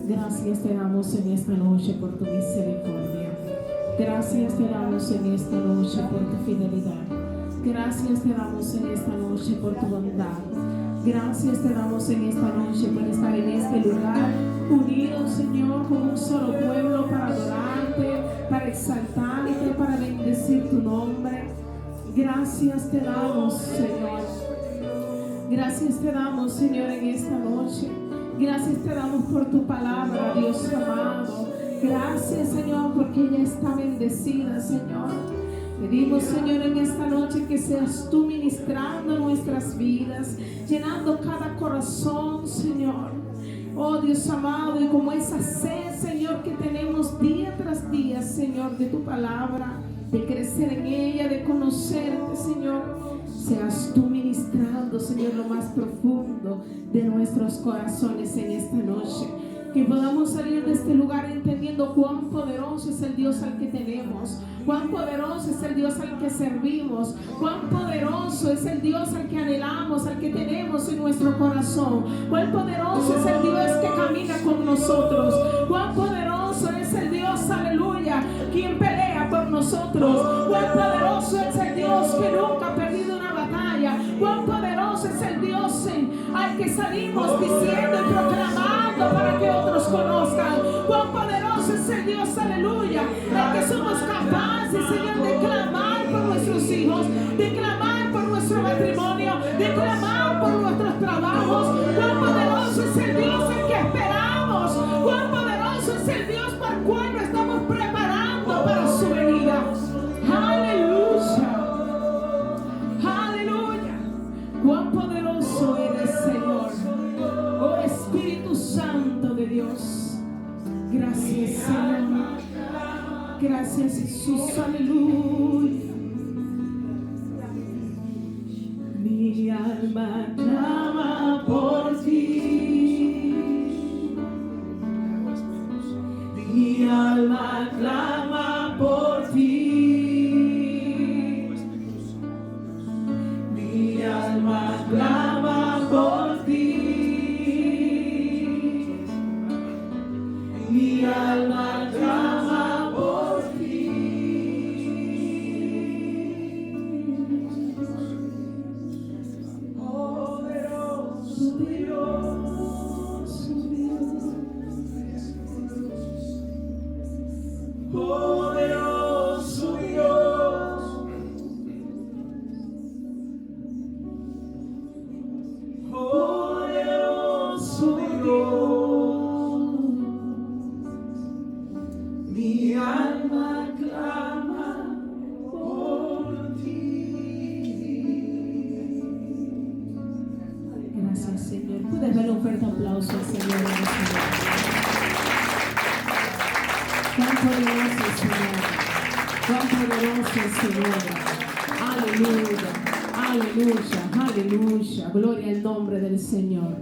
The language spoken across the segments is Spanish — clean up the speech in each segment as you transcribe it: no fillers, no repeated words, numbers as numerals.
Gracias te damos en esta noche por tu misericordia. Gracias te damos en esta noche por tu fidelidad. Gracias te damos en esta noche por tu bondad. Gracias te damos en esta noche por estar en este lugar unidos, Señor, como un solo pueblo para adorarte, para exaltarte, para bendecir tu nombre. Gracias te damos, Señor. Gracias te damos, Señor, en esta noche. Gracias te damos por tu palabra, Dios amado. Gracias, Señor, porque ella está bendecida, Señor. Pedimos, Señor, en esta noche que seas tú ministrando nuestras vidas, llenando cada corazón, Señor. Oh, Dios amado, y como esa sed, Señor, que tenemos día tras día, Señor, de tu palabra, de crecer en ella, de conocerte, Señor. Seas tú ministrando, Señor, lo más profundo de nuestros corazones en esta noche. Que podamos salir de este lugar entendiendo cuán poderoso es el Dios al que tenemos, cuán poderoso es el Dios al que servimos, cuán poderoso es el Dios al que anhelamos, al que tenemos en nuestro corazón, cuán poderoso es el Dios que camina con nosotros, cuán poderoso es el Dios, aleluya, quien pelea por nosotros, cuán poderoso es el Dios que nunca ha perdido una batalla, cuán poderoso es el Dios al que salimos diciendo y proclamando para que otros conozcan, cuán poderoso es el Dios, aleluya, al que somos capaces, Señor, de clamar por nuestros hijos, de clamar por nuestro matrimonio, de clamar por nuestros trabajos. Cuán poderoso es el Dios en que esperamos, cuán poderoso es el Dios por el cual nos estamos preparando para su venida. Aleluya, aleluya. Cuán poderoso eres, Señor. Oh Espíritu Santo de Dios. Gracias, Señor. Gracias, Jesús. Aleluya. Mi alma clama por ti. Mi alma clama por ti. Mi alma clama por ti. Mi alma clama por ti. Poderoso Dios, poderoso Dios, poderoso Dios. Mi alma clama por ti. Gracias, Señor. Puedes darle un fuerte aplauso al Señor. Cuán poderoso es, Señor. Cuán poderoso es, Señor. Aleluya, aleluya, aleluya. Gloria al nombre del Señor.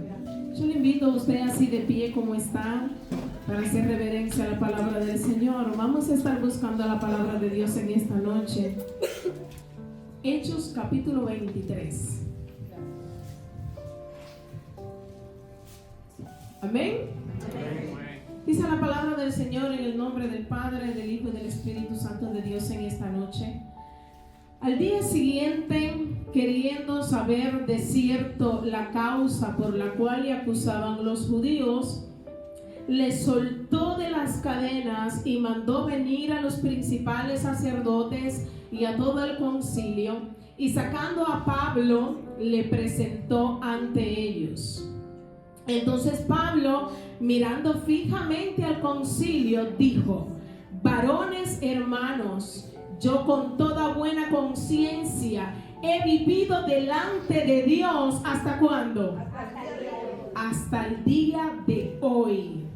Yo le invito a usted así de pie como está, para hacer reverencia a la palabra del Señor. Vamos a estar buscando la palabra de Dios en esta noche. Hechos capítulo 23. Amén. Dice la palabra del Señor en el nombre del Padre, del Hijo y del Espíritu Santo de Dios en esta noche. Al día siguiente, queriendo saber de cierto la causa por la cual le acusaban los judíos, le soltó de las cadenas y mandó venir a los principales sacerdotes y a todo el concilio, y sacando a Pablo le presentó ante ellos. Entonces Pablo, mirando fijamente al concilio, dijo: varones hermanos, yo con toda buena conciencia he vivido delante de Dios. ¿Hasta cuándo? Hasta el día de hoy.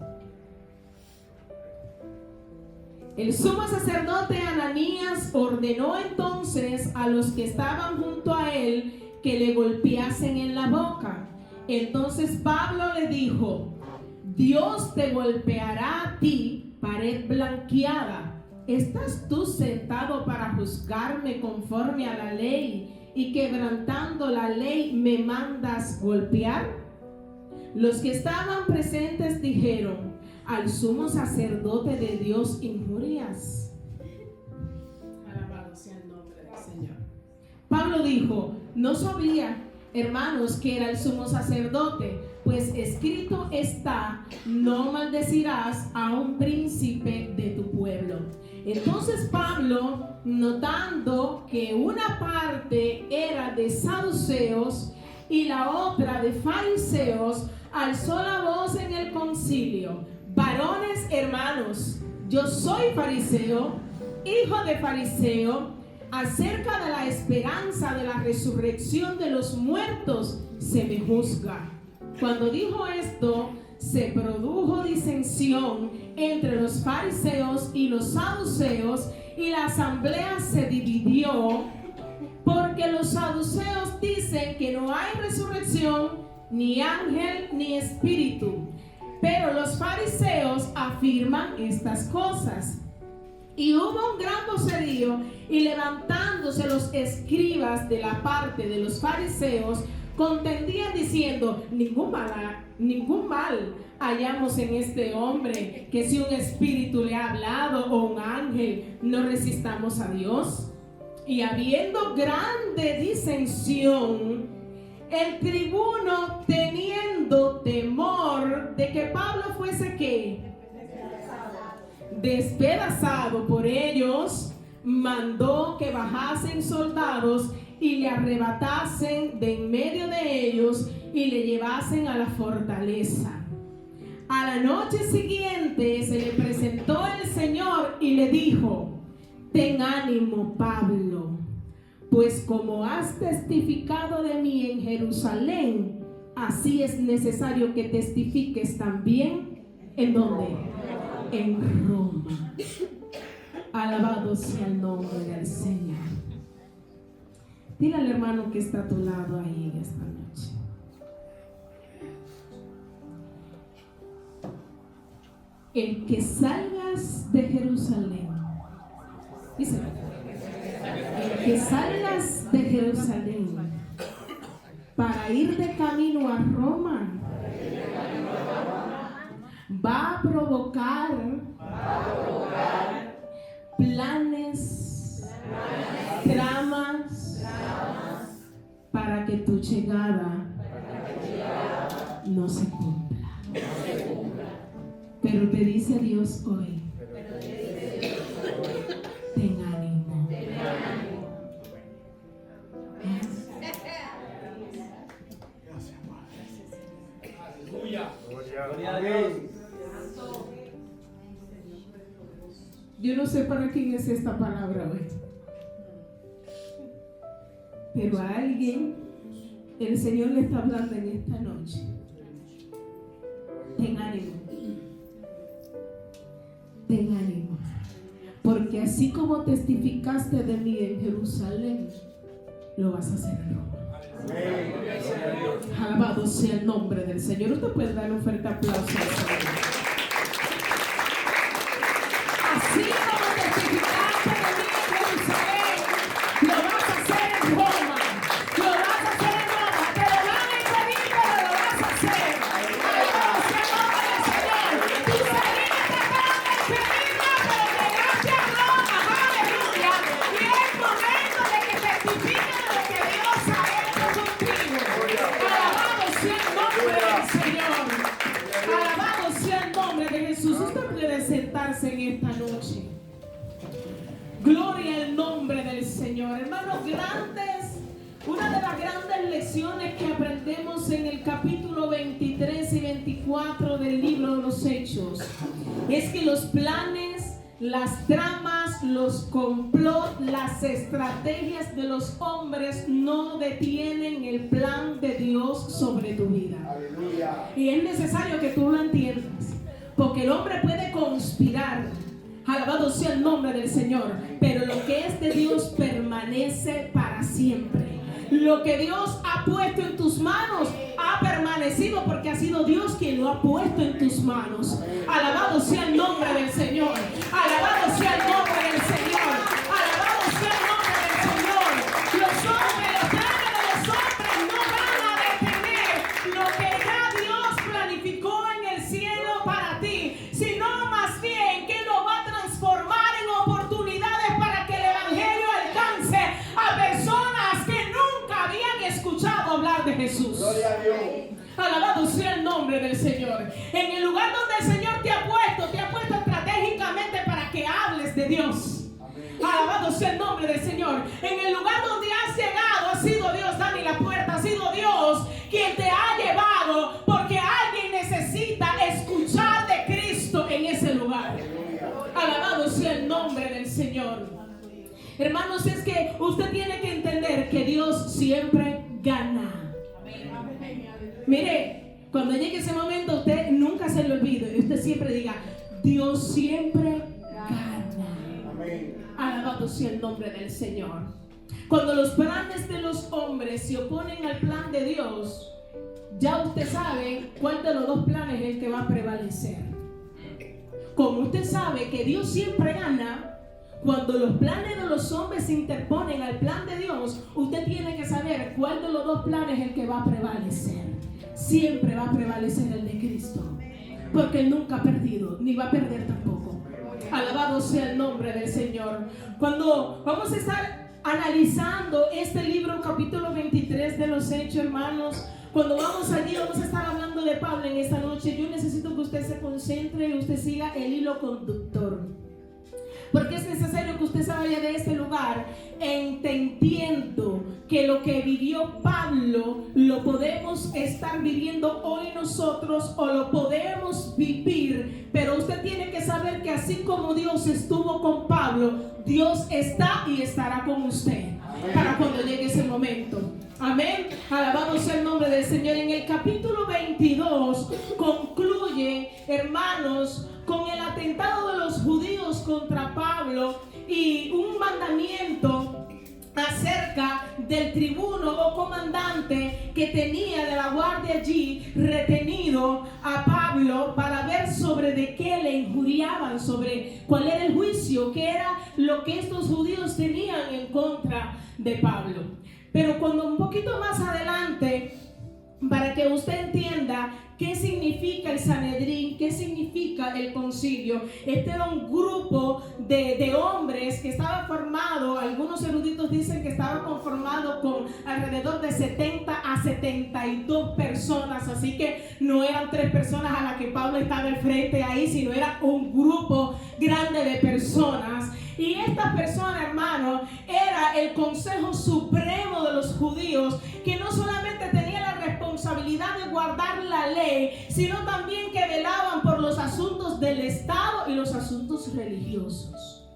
El sumo sacerdote Ananías ordenó entonces a los que estaban junto a él que le golpeasen en la boca. Entonces Pablo le dijo: Dios te golpeará a ti, pared blanqueada. ¿Estás tú sentado para juzgarme conforme a la ley y quebrantando la ley me mandas golpear? Los que estaban presentes dijeron: al sumo sacerdote de Dios injurias? Alabado sea el nombre del Señor. Pablo dijo: no sabía, hermanos, que era el sumo sacerdote, pues escrito está: no maldecirás a un príncipe de tu pueblo. Entonces Pablo, notando que una parte era de saduceos y la otra de fariseos, alzó la voz en el concilio: varones hermanos, yo soy fariseo, hijo de fariseo. Acerca de la esperanza de la resurrección de los muertos se me juzga. Cuando dijo esto, se produjo disensión entre los fariseos y los saduceos, y la asamblea se dividió, porque los saduceos dicen que no hay resurrección, ni ángel, ni espíritu, pero los fariseos afirman estas cosas. Y hubo un gran vocerío, y levantándose los escribas de la parte de los fariseos, contendían diciendo: ningún mal hallamos en este hombre, que si un espíritu le ha hablado o un ángel, no resistamos a Dios. Y habiendo grande disensión, el tribuno, teniendo temor de que Pablo fuese ¿qué? Despedazado por ellos, mandó que bajasen soldados y le arrebatasen de en medio de ellos y le llevasen a la fortaleza. A la noche siguiente se le presentó el Señor y le dijo: ten ánimo, Pablo, pues como has testificado de mí en Jerusalén, así es necesario que testifiques también. ¿En dónde? En Roma. Alabado sea el nombre del Señor. Dile al hermano que está a tu lado ahí en esta noche: el que salgas de Jerusalén, dice, el que salgas de Jerusalén para ir de camino a Roma, va a provocar planes, tramas, para que tu llegada no se cumpla. Pero te dice Dios hoy: ten ánimo. Gloria a Dios. Yo no sé para quién es esta palabra hoy, pero a alguien el Señor le está hablando en esta noche. Ten ánimo. Ten ánimo. Porque así como testificaste de mí en Jerusalén, lo vas a hacer en Roma. Alabado sea el nombre del Señor. Usted puede dar un fuerte aplauso al Señor. Así como testificaste de mí en Jerusalén, lo vas a hacer en Roma. Lo vas a hacer en Roma. Te lo van a impedir, pero lo vas a hacer. Alabado sea el nombre del Señor. Tú saliste de Roma, pero llegaste a Roma. Aleluya. Y es momento de que testifiquen lo que Dios ha hecho contigo. Alabado sea el nombre del Señor. Alabado sea el nombre de Jesús. Usted puede sentarse en esta noche. Gloria al nombre del Señor. Hermanos, una de las grandes lecciones que aprendemos en el capítulo 23 y 24 del libro de los Hechos es que los planes, las tramas, los complots, las estrategias de los hombres no detienen el plan de Dios sobre tu vida. Aleluya. Y es necesario que tú lo entiendas, porque el hombre puede conspirar, alabado sea el nombre del Señor, pero lo que es de Dios permanece para siempre. Lo que Dios ha puesto en tus manos ha permanecido porque ha sido Dios quien lo ha puesto en tus manos. Alabado sea el nombre del Señor. Alabado sea el nombre del Señor. Alabado sea el nombre del Señor. Los hombres, los planes de los hombres no van a detener lo que ya Dios planificó en el cielo para ti. Si a Dios. Alabado sea el nombre del Señor. En el lugar donde el Señor te ha puesto estratégicamente para que hables de Dios. Alabado sea el nombre del Señor. En el lugar donde has llegado, ha sido Dios, Dani, la puerta, ha sido Dios quien te ha llevado, porque alguien necesita escuchar de Cristo en ese lugar. Alabado sea el nombre del Señor. Hermanos, es que usted tiene que entender que Dios siempre gana. Mire, cuando llegue ese momento, usted nunca se le olvide y usted siempre diga: Dios siempre gana. Amén. Alabado sea el nombre del Señor. Cuando los planes de los hombres se oponen al plan de Dios, ya usted sabe cuál de los dos planes es el que va a prevalecer. Como usted sabe que Dios siempre gana, cuando los planes de los hombres se interponen al plan de Dios, usted tiene que saber cuál de los dos planes es el que va a prevalecer. Siempre va a prevalecer el de Cristo, porque Él nunca ha perdido, ni va a perder tampoco. Alabado sea el nombre del Señor. Cuando vamos a estar analizando este libro, capítulo 23 de los Hechos, hermanos, cuando vamos allí, vamos a estar hablando de Pablo en esta noche. Yo necesito que usted se concentre y usted siga el hilo conductor, porque es necesario que usted se vaya de este lugar entendiendo que lo que vivió Pablo lo podemos estar viviendo hoy nosotros, o lo podemos vivir, pero usted tiene que saber que así como Dios estuvo con Pablo, Dios está y estará con usted para cuando llegue ese momento. Amén. Alabado sea el nombre del Señor. En el capítulo 22 concluye, hermanos, con el atentado de los judíos contra Pablo y un mandamiento acerca del tribuno o comandante que tenía de la guardia allí retenido a Pablo para ver sobre de qué le injuriaban, sobre cuál era el juicio, qué era lo que estos judíos tenían en contra de Pablo. Pero cuando un poquito más adelante, para que usted entienda qué significa el Sanedrín, qué significa el concilio, este era un grupo de hombres que estaba formado, algunos eruditos dicen que estaba conformado con alrededor de 70 a 72 personas, así que no eran 3 personas a las que Pablo estaba al frente ahí, sino era un grupo grande de personas. Y esta persona, hermano, era el Consejo Supremo de los judíos, que no solamente tenía la responsabilidad de guardar la ley, sino también que velaban por los asuntos del Estado y los asuntos religiosos.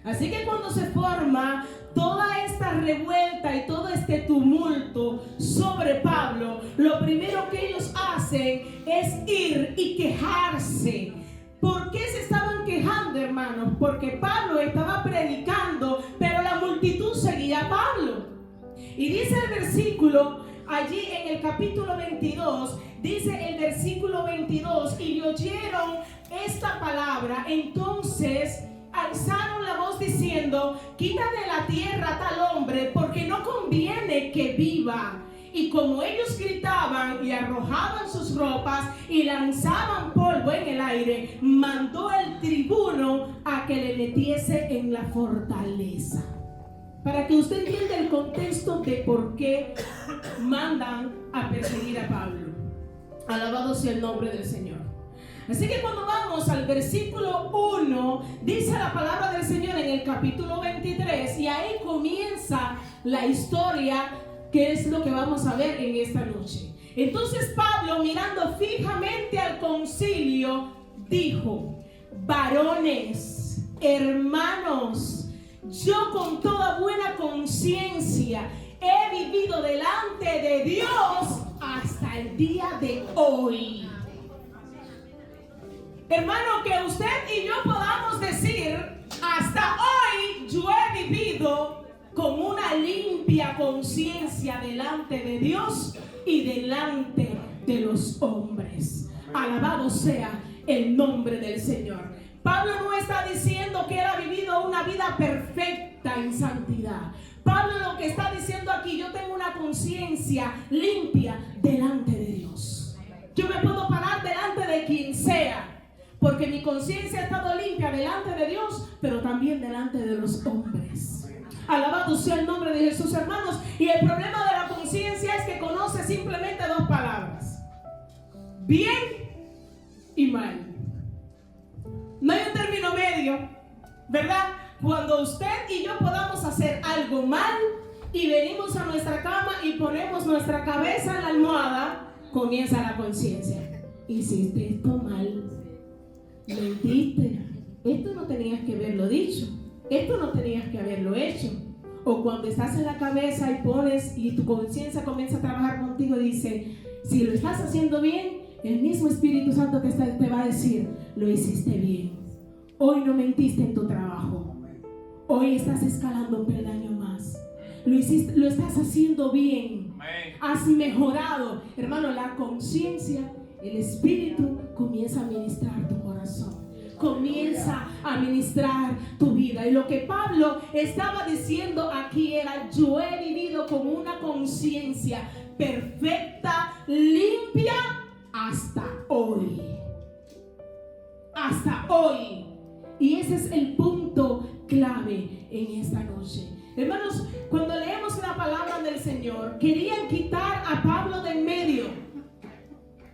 Así que cuando se forma toda esta revuelta y todo este tumulto sobre Pablo, lo primero que ellos hacen es ir y quejarse. ¿Por qué se estaban quejando, hermanos? Porque Pablo estaba predicando, pero la multitud seguía a Pablo. Y dice el versículo, allí en el capítulo 22, dice el versículo 22, y oyeron esta palabra, entonces alzaron la voz diciendo: quita de la tierra a tal hombre, porque no conviene que viva. Y como ellos gritaban y arrojaban sus ropas y lanzaban polvo en el aire, mandó el tribuno a que le metiese en la fortaleza. Para que usted entienda el contexto de por qué mandan a perseguir a Pablo. Alabado sea el nombre del Señor. Así que cuando vamos al versículo 1, dice la palabra del Señor en el capítulo 23, y ahí comienza la historia, que es lo que vamos a ver en esta noche. Entonces Pablo, mirando fijamente al concilio, dijo: varones, hermanos, yo con toda buena conciencia he vivido delante de Dios hasta el día de hoy. Hermano, que usted y yo podamos decir: hasta hoy yo he vivido con una limpia conciencia delante de Dios y delante de los hombres. Alabado sea el nombre del Señor. Pablo no está diciendo que él ha vivido una vida perfecta en santidad. Pablo lo que está diciendo aquí: yo tengo una conciencia limpia delante de Dios. Yo me puedo parar delante de quien sea, porque mi conciencia ha estado limpia delante de Dios, pero también delante de los hombres. Alabado sea el nombre de Jesús, hermanos. Y el problema de la conciencia conciencia es que conoce simplemente dos palabras: bien y mal. No hay un término medio, ¿verdad? Cuando usted y yo podamos hacer algo mal y venimos a nuestra cama y ponemos nuestra cabeza en la almohada, comienza la conciencia. Hiciste esto mal, mentiste, esto no tenías que haberlo dicho, esto no tenías que haberlo hecho. O cuando estás en la cabeza y pones y tu conciencia comienza a trabajar contigo y dice, si lo estás haciendo bien, el mismo Espíritu Santo te va a decir, lo hiciste bien. Hoy no mentiste en tu trabajo. Hoy estás escalando un peldaño más. Lo estás haciendo bien. Has mejorado. Hermano, la conciencia, el Espíritu comienza a ministrar tu corazón. Comienza a ministrar tu vida. Y lo que Pablo estaba diciendo aquí era: yo he vivido con una conciencia perfecta, limpia, hasta hoy. Hasta hoy. Y ese es el punto clave en esta noche. Hermanos, cuando leemos la palabra del Señor, querían quitar a Pablo de en medio.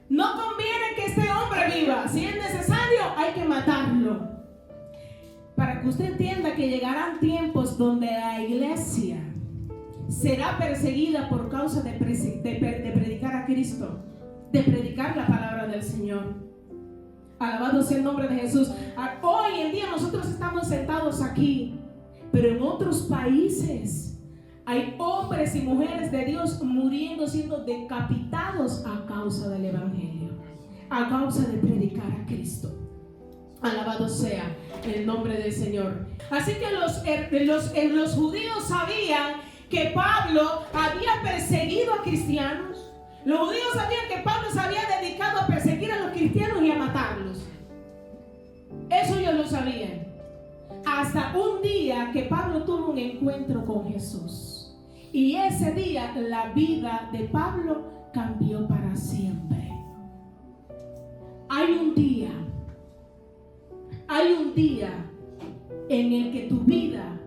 No conviene que este hombre viva. Si es necesario, hay que matarlo. Para que usted entienda que llegarán tiempos donde la iglesia será perseguida por causa de predicar a Cristo, de predicar la palabra del Señor. Alabado sea el nombre de Jesús. Hoy en día nosotros estamos sentados aquí, pero en otros países hay hombres y mujeres de Dios muriendo, siendo decapitados a causa del Evangelio, a causa de predicar a Cristo. Alabado sea el nombre del Señor. Así que los judíos sabían que Pablo había perseguido a cristianos. Los judíos sabían que Pablo se había dedicado a perseguir a los cristianos y a matarlos. Eso ellos lo sabían. Hasta un día que Pablo tuvo un encuentro con Jesús. Y ese día la vida de Pablo cambió para siempre. Hay un día en el que tu vida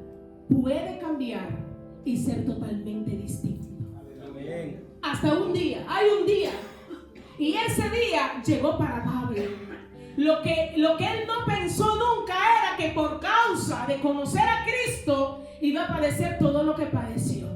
puede cambiar y ser totalmente distinto. Amén. Hasta un día, hay un día. Y ese día llegó para Pablo. Lo que él no pensó nunca era que por causa de conocer a Cristo iba a padecer todo lo que padeció.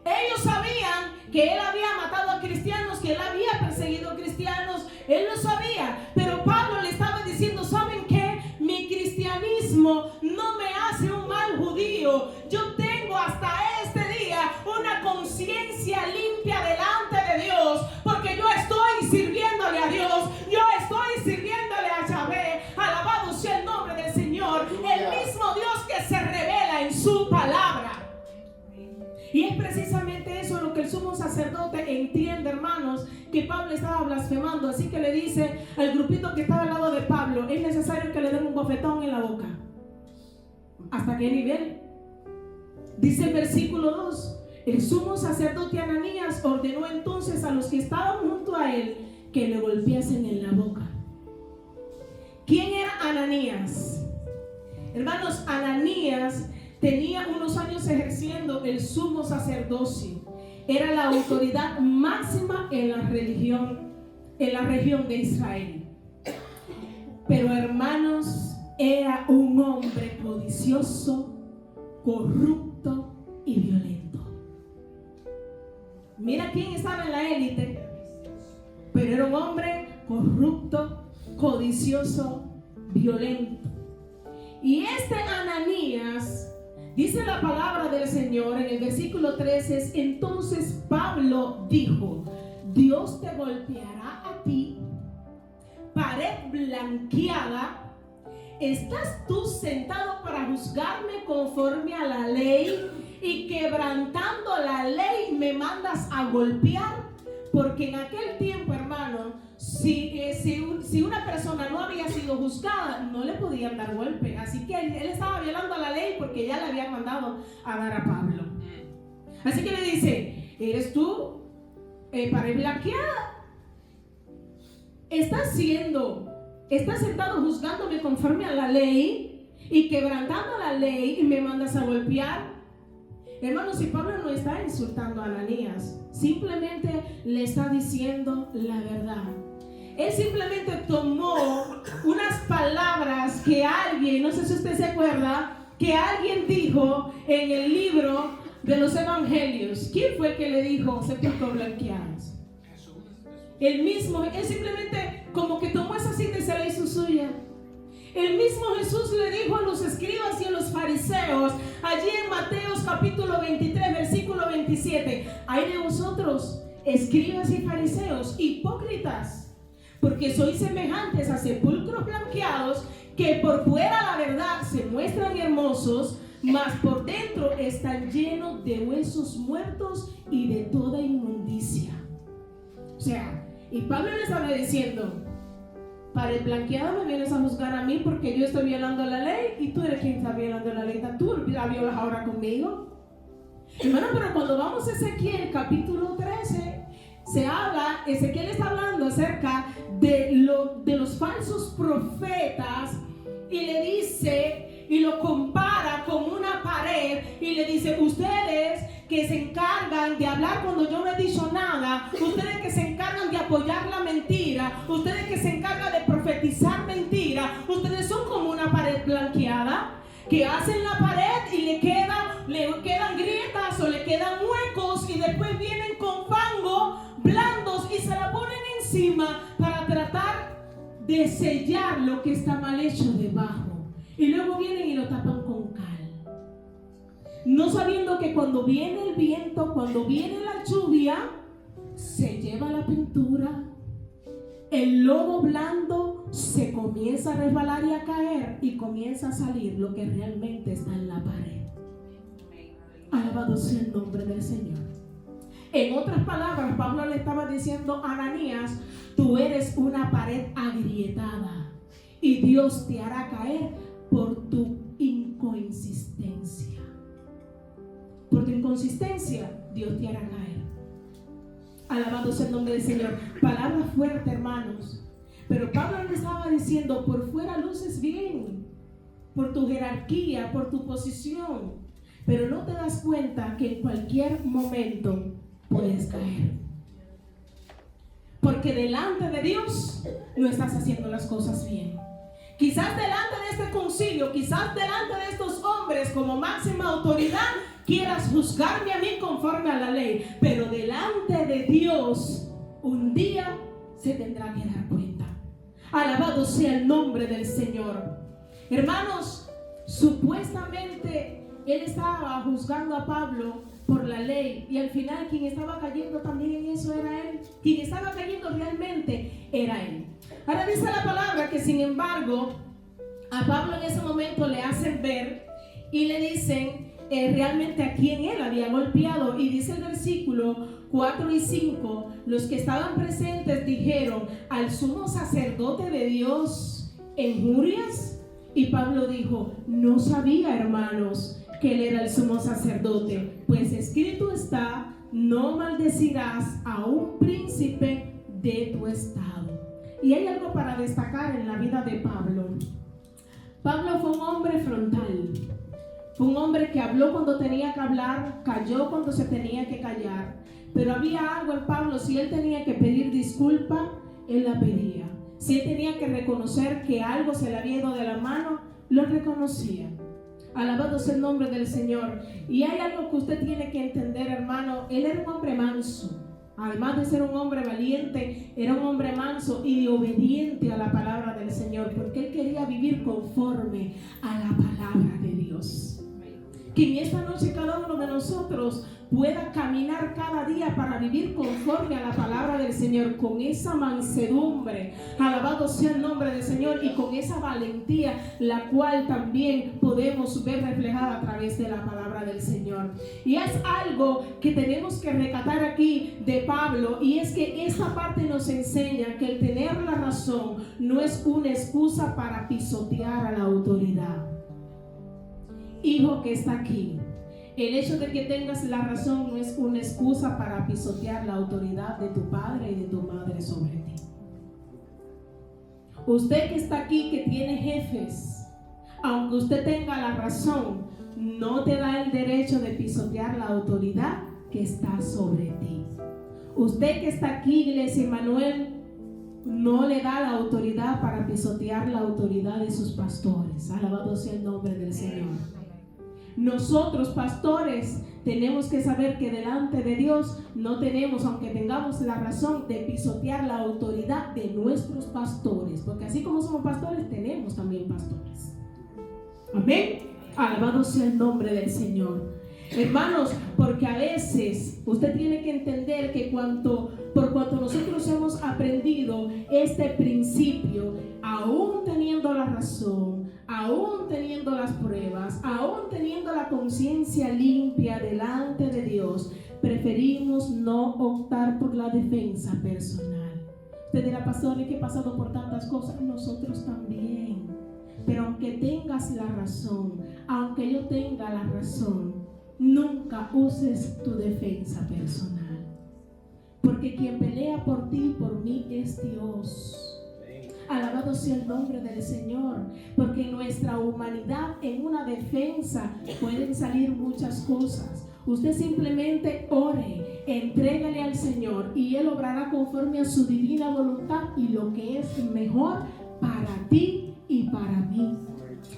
Ellos sabían que él había matado a cristianos, que él había perseguido a cristianos. Él lo sabía, pero Pablo le estaba diciendo: ¿saben qué? Mi cristianismo no me hace un mal judío. Yo tengo hasta este día una conciencia limpia delante de Dios, porque yo estoy sirviéndole a Dios, yo estoy sirviéndole a Yahvé. Alabado sea el nombre del Señor, el mismo Dios que se revela en su palabra. Y es precisamente eso lo que el sumo sacerdote entiende, hermanos, que Pablo estaba blasfemando. Así que le dice al grupito que estaba al lado de Pablo: es necesario que le den un bofetón en la boca. ¿Hasta qué nivel? Dice el versículo 2: el sumo sacerdote Ananías ordenó entonces a los que estaban junto a él que le golpeasen en la boca. ¿Quién era Ananías? Hermanos, Ananías tenía unos años ejerciendo el sumo sacerdocio. Era la autoridad máxima en la región de Israel. Pero, hermanos, era un hombre codicioso, corrupto y violento. Mira quién estaba en la élite, pero era un hombre corrupto, codicioso, violento. Y este Ananías, dice la palabra del Señor en el versículo 13: entonces Pablo dijo: Dios te golpeará a ti, pared blanqueada. ¿Estás tú sentado para juzgarme conforme a la ley y quebrantando la ley me mandas a golpear? Porque en aquel tiempo, hermano, si una persona no había sido juzgada, no le podían dar golpe. Así que él estaba violando la ley porque ya le habían mandado a dar a Pablo. Así que le dice: ¿eres tú pared blanqueada? ¿Estás sentado juzgándome conforme a la ley y quebrantando la ley y me mandas a golpear? Hermanos, si Pablo no está insultando a Ananías, simplemente le está diciendo la verdad. Él simplemente tomó unas palabras que alguien, no sé si usted se acuerda, que alguien dijo en el libro de los evangelios. ¿Quién fue el que le dijo sepulcros blanqueados? Él mismo, él simplemente como que tomó esa cita y se la hizo suya. El mismo Jesús le dijo a los escribas y a los fariseos, allí en Mateos capítulo 23, versículo 27, hay de vosotros, escribas y fariseos, hipócritas, porque sois semejantes a sepulcros blanqueados, que por fuera la verdad se muestran hermosos, mas por dentro están llenos de huesos muertos y de toda inmundicia. O sea, y Pablo les estaba diciendo, para el blanqueado me vienes a juzgar a mí porque yo estoy violando la ley y tú eres quien está violando la ley. Tú la violas ahora conmigo. Hermano, pero cuando vamos a Ezequiel capítulo 13, se habla, Ezequiel está hablando acerca de los falsos profetas y le dice, y lo compara con una pared y le dice, ustedes que se encargan de hablar cuando yo no he dicho nada, ustedes que se encargan de apoyar la mentira, ustedes que se encargan de profetizar mentira, ustedes son como una pared blanqueada que hacen la pared y le quedan grietas o le quedan huecos y después vienen con fango blandos y se la ponen encima para tratar de sellar lo que está mal hecho debajo. Y luego vienen y lo tapan con cal. No sabiendo que cuando viene el viento, cuando viene la lluvia, se lleva la pintura, el lodo blando se comienza a resbalar y a caer y comienza a salir lo que realmente está en la pared. Alabado sea el nombre del Señor. En otras palabras, Pablo le estaba diciendo a Ananías, tú eres una pared agrietada y Dios te hará caer por tu inconsistencia. Por tu inconsistencia, Dios te hará caer. Alabado sea el nombre del Señor. Palabra fuerte, hermanos. Pero Pablo le estaba diciendo, por fuera luces bien, por tu jerarquía, por tu posición, pero no te das cuenta que en cualquier momento puedes caer. Porque delante de Dios no estás haciendo las cosas bien. Quizás delante de este concilio, quizás delante de estos hombres como máxima autoridad, quieras juzgarme a mí conforme a la ley, pero delante de Dios un día se tendrá que dar cuenta. Alabado sea el nombre del Señor. Hermanos, supuestamente él estaba juzgando a Pablo por la ley y al final quien estaba cayendo también en eso era él. Quien estaba cayendo realmente era él. Ahora dice la palabra que sin embargo a Pablo en ese momento le hacen ver y le dicen realmente a quién él había golpeado, y dice el versículo 4 y 5, los que estaban presentes dijeron, al sumo sacerdote de Dios injurias, y Pablo dijo, no sabía, hermanos, que él era el sumo sacerdote, pues escrito está, no maldecirás a un príncipe de tu estado. Y hay algo para destacar en la vida de Pablo. Pablo fue un hombre frontal. Fue un hombre que habló cuando tenía que hablar, calló cuando se tenía que callar. Pero había algo en Pablo, si él tenía que pedir disculpa, él la pedía. Si él tenía que reconocer que algo se le había ido de la mano, lo reconocía. Alabado sea el nombre del Señor. Y hay algo que usted tiene que entender, hermano. Él era un hombre manso. Además de ser un hombre valiente, era un hombre manso y obediente a la palabra del Señor, porque él quería vivir conforme a la palabra de Dios. Que en esta noche cada uno de nosotros pueda caminar cada día para vivir conforme a la palabra del Señor, con esa mansedumbre, alabado sea el nombre del Señor, y con esa valentía, la cual también podemos ver reflejada a través de la palabra del Señor. Y es algo que tenemos que rescatar aquí de Pablo, y es que esta parte nos enseña que el tener la razón no es una excusa para pisotear a la autoridad. Hijo que está aquí, el hecho de que tengas la razón no es una excusa para pisotear la autoridad de tu padre y de tu madre sobre ti. Usted que está aquí, que tiene jefes, aunque usted tenga la razón, no te da el derecho de pisotear la autoridad que está sobre ti. Usted que está aquí, Iglesia Emmanuel, no le da la autoridad para pisotear la autoridad de sus pastores. Alabado sea el nombre del Señor. Nosotros, pastores, tenemos que saber que delante de Dios no tenemos, aunque tengamos la razón, de pisotear la autoridad de nuestros pastores, porque así como somos pastores, tenemos también pastores. Amén. Alabado sea el nombre del Señor. Hermanos, porque a veces usted tiene que entender que por cuanto nosotros hemos aprendido este principio, aún teniendo la razón, aún teniendo las pruebas, aún teniendo la conciencia limpia delante de Dios, preferimos no optar por la defensa personal. Usted dirá, pastor, es que he pasado por tantas cosas. Nosotros también. Pero aunque tengas la razón, aunque yo tenga la razón, nunca uses tu defensa personal, porque quien pelea por ti y por mí es Dios. Alabado sea el nombre del Señor, porque en nuestra humanidad, en una defensa, pueden salir muchas cosas. Usted simplemente ore, entrégale al Señor y Él obrará conforme a su divina voluntad y lo que es mejor para ti y para mí.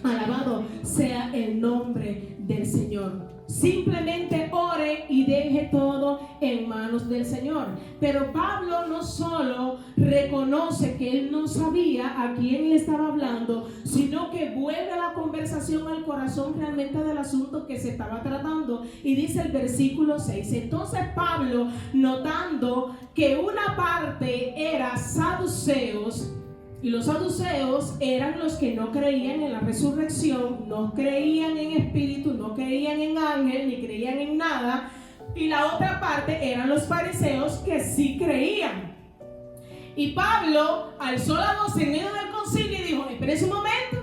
Alabado sea el nombre del Señor. Simplemente ore y deje todo en manos del Señor. Pero Pablo no solo reconoce que él no sabía a quién le estaba hablando, sino que vuelve la conversación al corazón realmente del asunto que se estaba tratando. Y dice el versículo 6: entonces Pablo, notando que una parte era saduceos, y los saduceos eran los que no creían en la resurrección, no creían en espíritu, no creían en ángel, ni creían en nada. Y la otra parte eran los fariseos que sí creían. Y Pablo alzó la voz en medio del concilio y dijo: esperen un momento,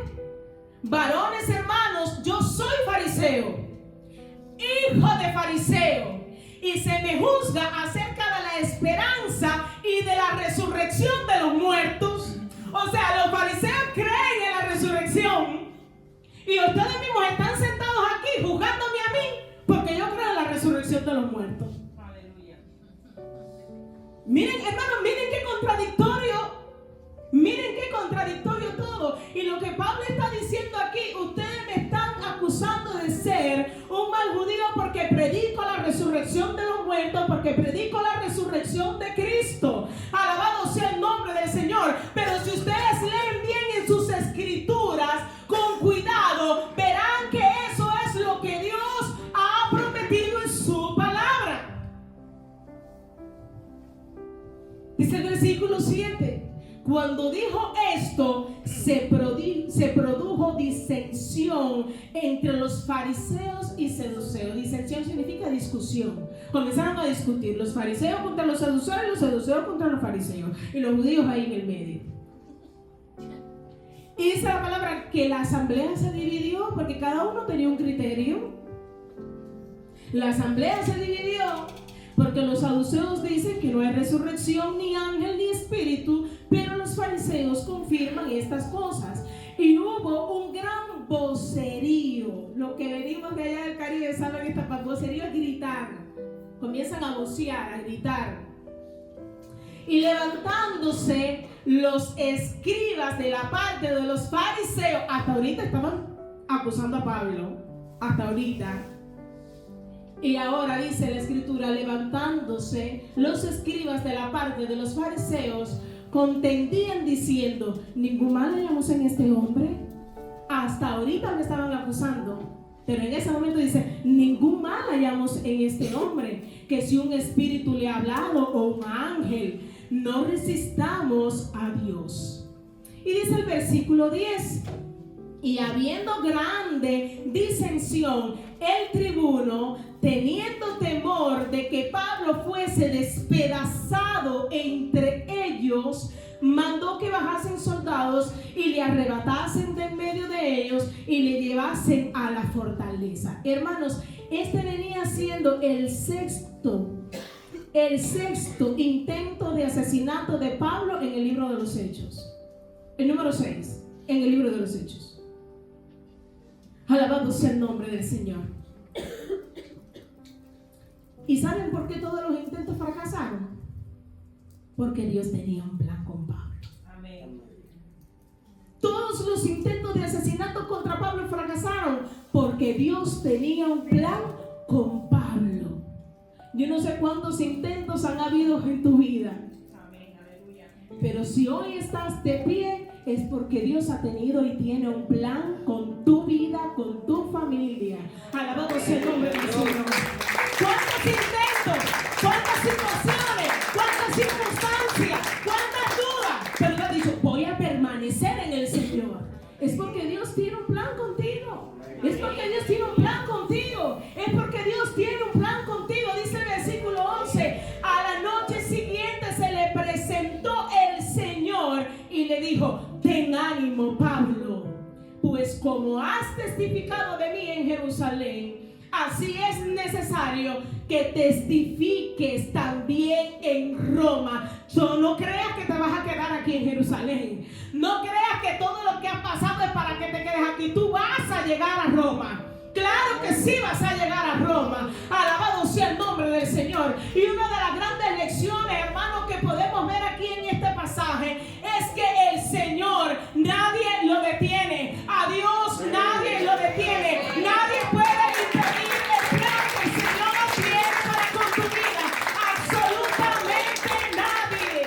varones hermanos, yo soy fariseo, hijo de fariseo, y se me juzga acerca de la esperanza y de la resurrección de los muertos. O sea, los fariseos creen en la resurrección y ustedes mismos están sentados aquí juzgándome a mí porque yo creo en la resurrección de los muertos. Aleluya. Miren, hermanos, miren qué contradictorio todo. Y lo que Pablo está diciendo aquí: ustedes me están acusando de ser un mal judío porque predico la resurrección de los muertos, porque predico la resurrección de Cristo. Alabado sea el nombre del Señor. Pero si ustedes leen bien en sus escrituras con cuidado, verán que eso es lo que Dios ha prometido en su palabra. Dice el versículo 7: cuando dijo esto, se produjo disensión entre los fariseos y saduceos. Disensión significa discusión. Comenzaron a discutir los fariseos contra los saduceos y los saduceos contra los fariseos, y los judíos ahí en el medio. Y dice la palabra que la asamblea se dividió porque cada uno tenía un criterio. La asamblea se dividió porque los saduceos dicen que no hay resurrección, ni ángel, ni espíritu, pero los fariseos confirman estas cosas. Y hubo un gran vocerío. Los que venimos de allá del Caribe saben que esta vocerío es gritar. Comienzan a vocear, a gritar. Y levantándose los escribas de la parte de los fariseos, hasta ahorita estaban acusando a Pablo, hasta ahorita. Y ahora dice la escritura: levantándose los escribas de la parte de los fariseos, contendían diciendo: ningún mal hallamos en este hombre. Hasta ahorita me estaban acusando, pero en ese momento dice: ningún mal hallamos en este hombre, que si un espíritu le ha hablado o un ángel. No resistamos a Dios. Y dice el versículo 10: y habiendo grande disensión, el tribuno, teniendo temor de que Pablo fuese despedazado entre ellos, mandó que bajasen soldados y le arrebatasen de en medio de ellos y le llevasen a la fortaleza. Hermanos, este venía siendo el sexto intento de asesinato de Pablo en el libro de los Hechos. El número 6 en el libro de los Hechos. Alabado sea el nombre del Señor. ¿Y saben por qué todos los intentos fracasaron? Porque Dios tenía un plan con Pablo. Amén. Todos los intentos de asesinato contra Pablo fracasaron porque Dios tenía un plan con Pablo. Yo no sé cuántos intentos han habido en tu vida. Amén. Aleluya. Pero si hoy estás de pie, es porque Dios ha tenido y tiene un plan con tu vida, con tu familia. Alabado sea el nombre del Señor. ¿Cuántos intentos? ¿Cuántas situaciones? ¿Cuántas circunstancias? ¿Cuántas dudas? Pero Él ha dicho, voy a permanecer en el Señor. Es porque Dios tiene un plan contigo. Es porque Dios tiene un plan contigo. Es porque Dios tiene un plan contigo. Dice el versículo 11. A la noche siguiente se le presentó el Señor y le dijo, ten ánimo, Pablo, pues como has testificado de mí en Jerusalén, así es necesario que testifiques también en Roma. No creas que te vas a quedar aquí en Jerusalén. No creas que todo lo que ha pasado es para que te quedes aquí. Tú vas a llegar a Roma. Claro que sí vas a llegar a Roma. Alabado sea el nombre del Señor. Y una de las grandes lecciones, hermanos, que podemos ver aquí en este pasaje es que el Señor, nadie lo detiene. A Dios nadie lo detiene. Nadie puede impedir el plan que el Señor tiene para con tu vida. Absolutamente nadie.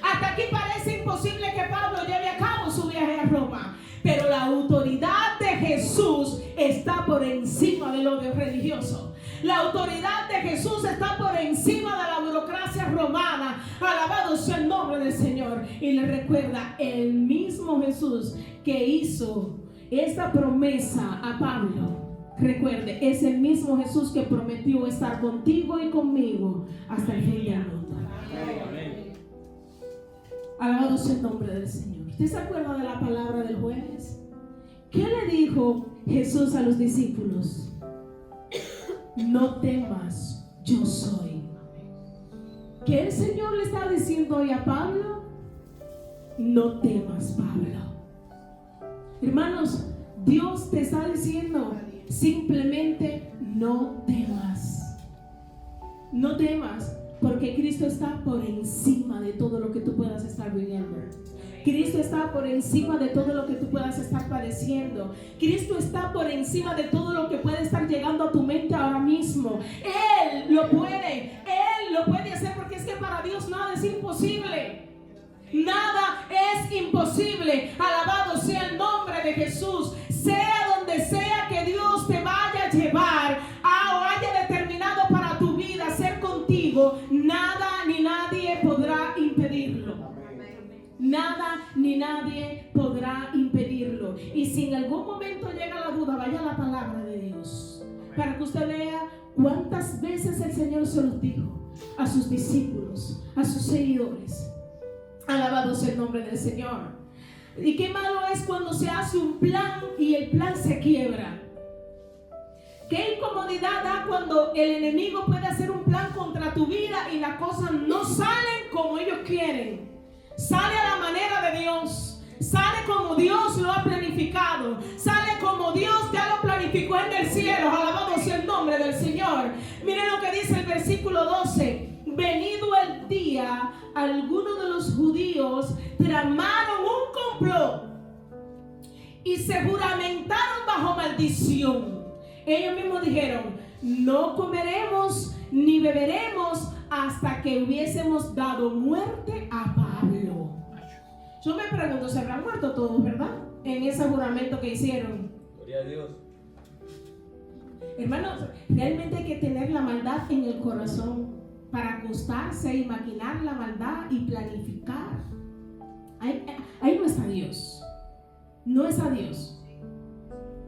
Hasta aquí parece imposible que Pablo lleve a cabo su viaje a Roma. Pero la autoridad de Jesús está por encima de lo religioso. La autoridad de Jesús está por encima de la burocracia romana. Alabado sea el nombre del Señor. Y le recuerda, el mismo Jesús que hizo esta promesa a Pablo, recuerde, es el mismo Jesús que prometió estar contigo y conmigo hasta el fin del mundo. Amén. Alabado sea el nombre del Señor. ¿Usted se acuerda de la palabra del jueves? ¿Qué le dijo Jesús a los discípulos? No temas, yo soy. ¿Qué el Señor le está diciendo hoy a Pablo? No temas, Pablo. Hermanos, Dios te está diciendo simplemente no temas. No temas, porque Cristo está por encima de todo lo que tú puedas estar viviendo. Cristo está por encima de todo lo que tú puedas estar padeciendo. Cristo está por encima de todo lo que puede estar llegando a tu mente ahora mismo. Él lo puede hacer, porque es que para Dios nada es imposible. Nada es imposible. Alabado sea el nombre de Jesús. Sea donde sea que Dios te vaya a llevar o haya determinado para tu vida ser contigo, nada ni nadie podrá impedirlo. Nada ni nadie podrá impedirlo. Y si en algún momento llega la duda, vaya a la palabra de Dios para que usted vea cuántas veces el Señor se los dijo a sus discípulos, a sus seguidores. Alabado sea el nombre del Señor. Y qué malo es cuando se hace un plan y el plan se quiebra. Qué incomodidad da cuando el enemigo puede hacer un plan contra tu vida y las cosas no salen como ellos quieren. Sale a la manera de Dios. Sale como Dios lo ha planificado. Sale como Dios ya lo planificó en el cielo. Alabado sea el nombre del Señor. Miren lo que dice el versículo 12. Venido el día, algunos de los judíos tramaron un complot y se juramentaron bajo maldición. Ellos mismos dijeron, no comeremos ni beberemos hasta que hubiésemos dado muerte a Pablo. Yo me pregunto, ¿se habrán muerto todos, verdad? En ese juramento que hicieron. Gloria a Dios. Hermanos, realmente hay que tener la maldad en el corazón para acostarse y maquinar la maldad y planificar. Ahí no está Dios. No es a Dios.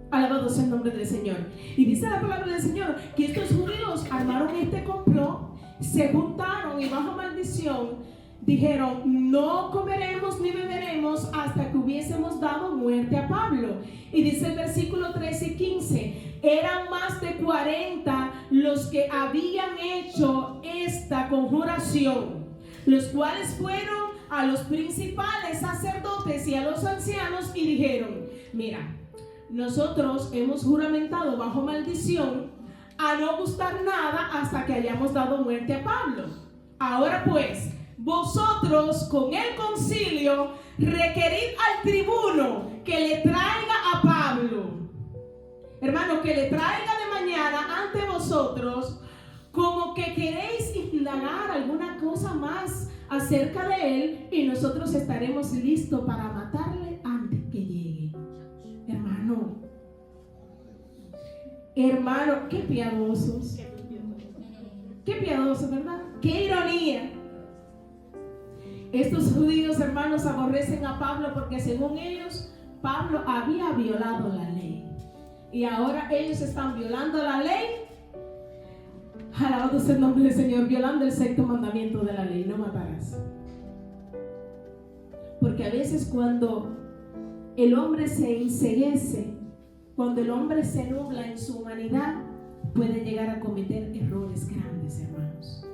Alabado sea el nombre del Señor. Y dice la palabra del Señor que estos judíos armaron este complot, se juntaron y bajo maldición dijeron, no comeremos ni beberemos hasta que hubiésemos dado muerte a Pablo. Y dice el versículo 13 y 15, eran más de 40 los que habían hecho esta conjuración, los cuales fueron a los principales sacerdotes y a los ancianos y dijeron, mira, nosotros hemos juramentado bajo maldición a no gustar nada hasta que hayamos dado muerte a Pablo. Ahora pues, vosotros con el concilio requerid al tribuno que le traiga a Pablo. Hermano, que le traiga de mañana ante vosotros, como que queréis indagar alguna cosa más acerca de él, y nosotros estaremos listos para matarle antes que llegue. Hermano, qué piadosos. Qué piadosos, ¿verdad? Qué ironía. Estos judíos, hermanos, aborrecen a Pablo porque según ellos, Pablo había violado la ley. Y ahora ellos están violando la ley. Alabado sea el nombre del Señor, violando el sexto mandamiento de la ley: no matarás. Porque a veces cuando el hombre se enceguece, cuando el hombre se nubla en su humanidad, puede llegar a cometer errores grandes, hermanos.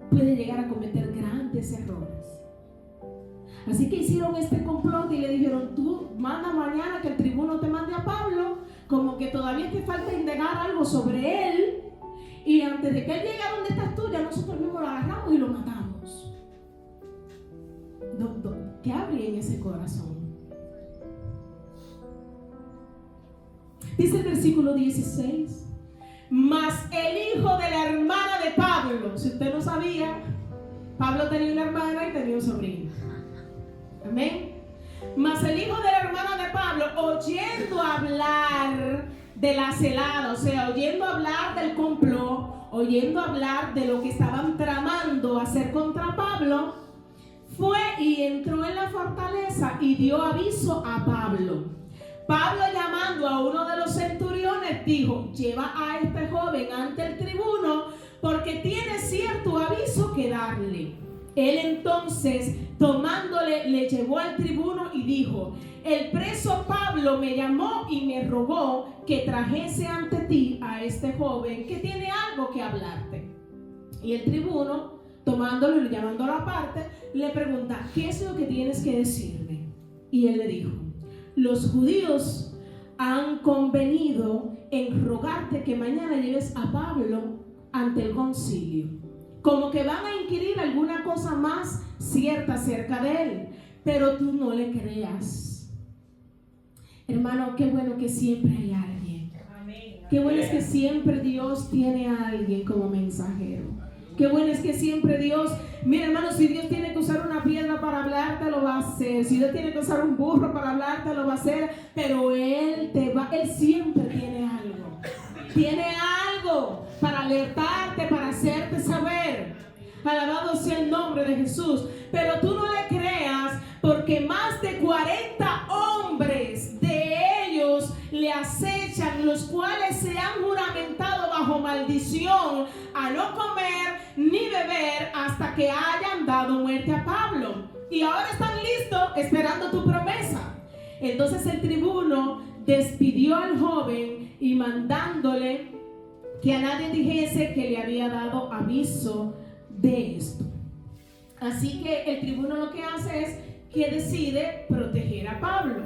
Puede llegar a cometer grandes errores. Así que hicieron este complot y le dijeron: tú manda mañana que el tribuno te mande a Pablo, como que todavía te falta indagar algo sobre él, y antes de que él llegue a donde estás tú, ya nosotros mismos lo agarramos y lo matamos. ¿Qué habría en ese corazón? Dice el versículo 16: mas el hijo de la hermana de Pablo, si usted no sabía, Pablo tenía una hermana y tenía un sobrino. Amén. Mas el hijo de la hermana de Pablo, oyendo hablar de la celada, o sea, oyendo hablar del complot, oyendo hablar de lo que estaban tramando hacer contra Pablo, fue y entró en la fortaleza y dio aviso a Pablo. Pablo, llamando a uno de los centuriones, dijo: lleva a este joven ante el tribuno, porque tiene cierto aviso que darle. Él entonces, tomándole, le llevó al tribuno y dijo: el preso Pablo me llamó y me rogó que trajese ante ti a este joven que tiene algo que hablarte. Y el tribuno, tomándolo y llamándolo aparte, le pregunta: ¿qué es lo que tienes que decirme? Y él le dijo: los judíos han convenido en rogarte que mañana lleves a Pablo ante el concilio, como que van a inquirir alguna cosa más cierta acerca de él, pero tú no le creas. Hermano, qué bueno que siempre hay alguien. Qué bueno es que siempre Dios tiene a alguien como mensajero. Qué bueno es que siempre Dios, mira, hermano, si Dios tiene que usar una piedra para hablarte, lo va a hacer. Si Dios tiene que usar un burro para hablarte, lo va a hacer. Pero Él siempre tiene algo. Tiene algo para alertarte, para hacerte saber. Alabado sea el nombre de Jesús. Pero tú no le creas, porque más de 40 hombres de ellos le acechan, los cuales se han juramentado bajo maldición a no comer ni beber hasta que hayan dado muerte a Pablo. Y ahora están listos esperando tu promesa. Entonces el tribuno despidió al joven y mandándole que a nadie dijese que le había dado aviso de esto. Así que el tribuno lo que hace es que decide proteger a Pablo.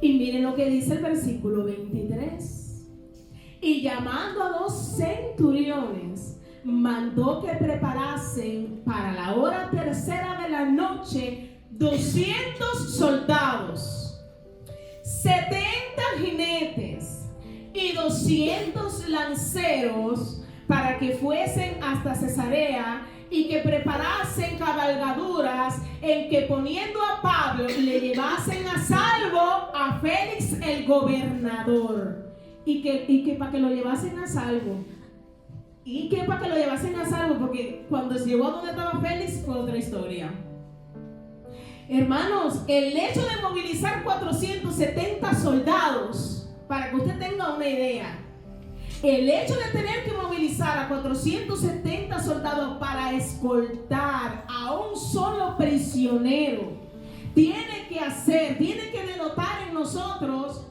Y miren lo que dice el versículo 23. Y llamando a 2 centuriones, mandó que preparasen para la hora tercera de la noche 200 soldados, 70 jinetes y 200 lanceros, para que fuesen hasta Cesarea y que preparasen cabalgaduras en que, poniendo a Pablo, le llevasen a salvo a Félix el gobernador. Y que para que lo llevasen a salvo. Y que para que lo llevasen a salvo, porque cuando se llevó a donde estaba Félix fue otra historia. Hermanos, el hecho de movilizar 470 soldados, para que usted tenga una idea, el hecho de tener que movilizar a 470 soldados para escoltar a un solo prisionero, tiene que denotar en nosotros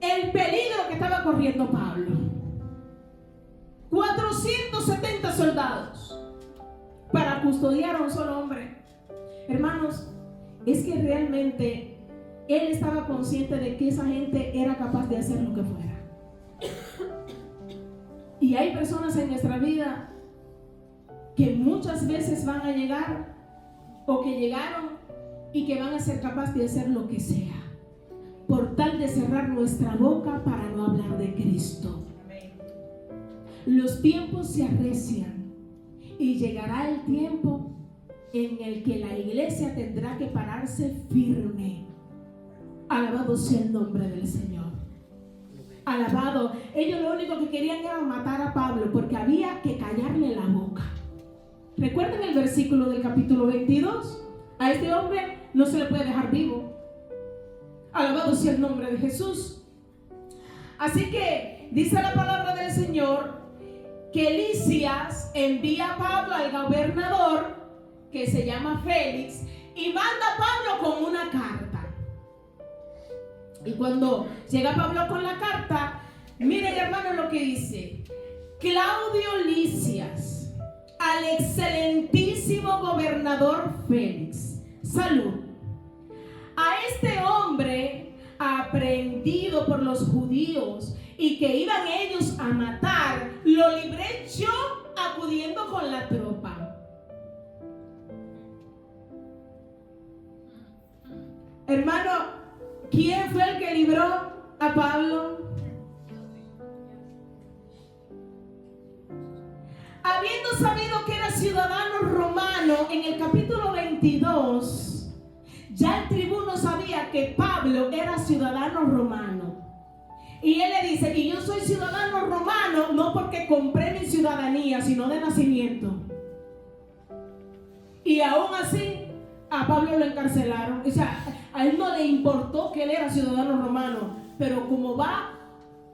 el peligro que estaba corriendo Pablo. 470 soldados para custodiar a un solo hombre. Hermanos, es que realmente él estaba consciente de que esa gente era capaz de hacer lo que fuera. Y hay personas en nuestra vida que muchas veces van a llegar o que llegaron y que van a ser capaces de hacer lo que sea, por tal de cerrar nuestra boca para no hablar de Cristo. Los tiempos se arrecian y llegará el tiempo en el que la iglesia tendrá que pararse firme. Alabado sea el nombre del Señor. Alabado. Ellos lo único que querían era matar a Pablo porque había que callarle la boca. Recuerden el versículo del capítulo 22. A este hombre no se le puede dejar vivo. Alabado sea el nombre de Jesús. Así que dice la palabra del Señor que Lisias envía a Pablo al gobernador, que se llama Félix, y manda a Pablo con una carta. Y cuando llega Pablo con la carta, miren, hermano, lo que dice: Claudio Lisias, al excelentísimo gobernador Félix, salud. A este hombre aprehendido por los judíos y que iban ellos a matar, lo libré yo acudiendo con la tropa. Hermano, ¿quién fue el que libró a Pablo? Habiendo sabido que era ciudadano romano, en el capítulo 22, ya el tribuno sabía que Pablo era ciudadano romano. Y él le dice: y yo soy ciudadano romano no porque compré mi ciudadanía, sino de nacimiento. Y aún así a Pablo lo encarcelaron. O sea, a él no le importó que él era ciudadano romano, pero como va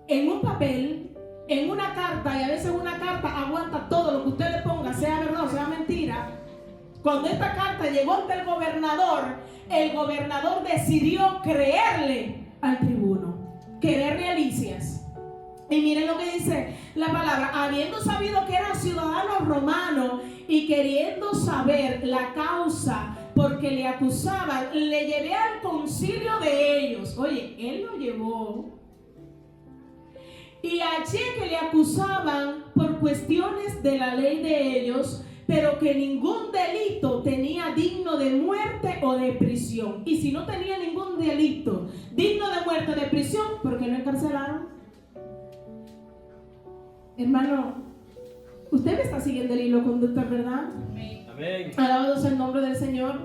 en un papel, en una carta, y a veces una carta aguanta todo lo que usted le ponga, sea verdad o sea mentira. Cuando esta carta llegó ante el gobernador decidió creerle al tribuno, creerle a Lisias. Y miren lo que dice la palabra: habiendo sabido que era ciudadano romano y queriendo saber la causa porque le acusaban, le llevé al concilio de ellos. Oye, él lo llevó. Y allí que le acusaban por cuestiones de la ley de ellos, pero que ningún delito tenía digno de muerte o de prisión. Y si no tenía ningún delito digno de muerte o de prisión, ¿por qué lo encarcelaron? Hermano, usted me está siguiendo el hilo conductor, ¿verdad? Amén. Alabado sea el nombre del Señor.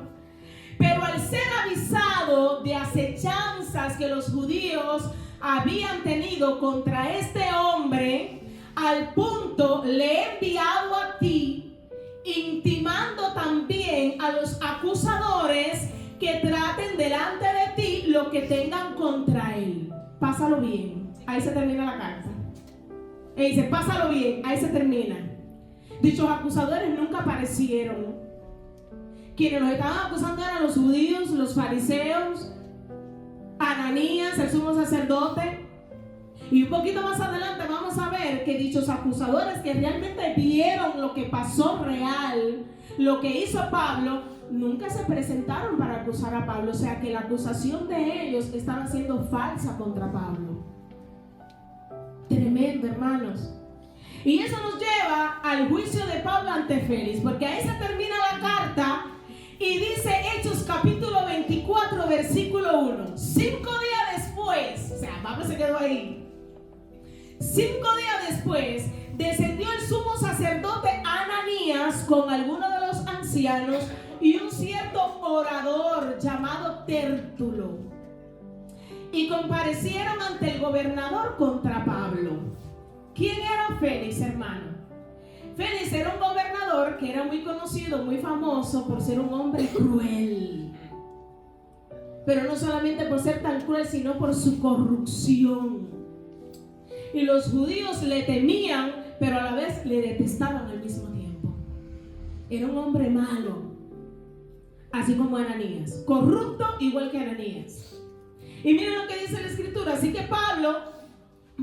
Pero al ser avisado de acechanzas que los judíos habían tenido contra este hombre, al punto le he enviado a ti, intimando también a los acusadores que traten delante de ti lo que tengan contra él. Pásalo bien. Ahí se termina la carta. Y dice: pásalo bien. Ahí se termina. Dichos acusadores nunca aparecieron. Quienes los estaban acusando eran los judíos, los fariseos, Ananías, el sumo sacerdote. Y un poquito más adelante vamos a ver que dichos acusadores que realmente vieron lo que pasó real, lo que hizo Pablo, nunca se presentaron para acusar a Pablo. O sea que la acusación de ellos estaba siendo falsa contra Pablo. Tremendo, hermanos. Y eso nos lleva al juicio de Pablo ante Félix, porque ahí se termina la carta y dice Hechos capítulo 24 versículo 1: 5 días después, o sea, Pablo se quedó ahí. 5 días después descendió el sumo sacerdote Ananías con algunos de los ancianos y un cierto orador llamado Tértulo, y comparecieron ante el gobernador contra Pablo. ¿Quién era Félix, hermano? Félix era un gobernador que era muy conocido, muy famoso por ser un hombre cruel. Pero no solamente por ser tan cruel, sino por su corrupción. Y los judíos le temían, pero a la vez le detestaban al mismo tiempo. Era un hombre malo, así como Ananías, corrupto igual que Ananías. Y miren lo que dice la escritura. Así que Pablo,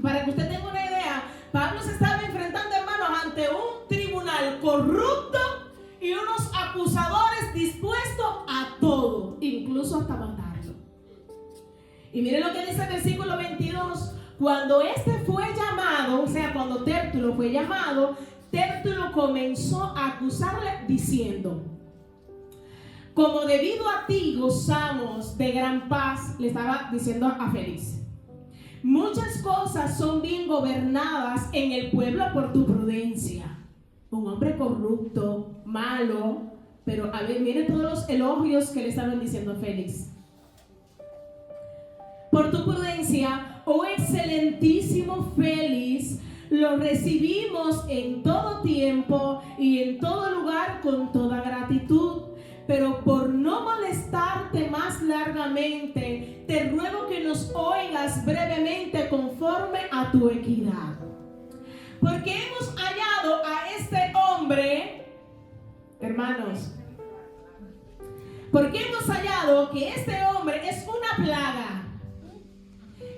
para que usted tenga una idea, Pablo se estaba enfrentando, hermanos, ante un tribunal corrupto y unos acusadores dispuestos a todo, incluso hasta matarlo. Y miren lo que dice el versículo 22. Cuando este fue llamado, o sea, cuando Tértulo fue llamado, Tértulo comenzó a acusarle diciendo: como debido a ti gozamos de gran paz, le estaba diciendo a Félix, muchas cosas son bien gobernadas en el pueblo por tu prudencia. Un hombre corrupto, malo, pero a ver, miren todos los elogios que le estaban diciendo a Félix. Por tu prudencia, oh excelentísimo Félix, lo recibimos en todo tiempo y en todo lugar con toda gratitud. Pero por no molestarte más largamente, te ruego que nos oigas brevemente conforme a tu equidad. Porque hemos hallado a este hombre, hermanos, porque hemos hallado que este hombre es una plaga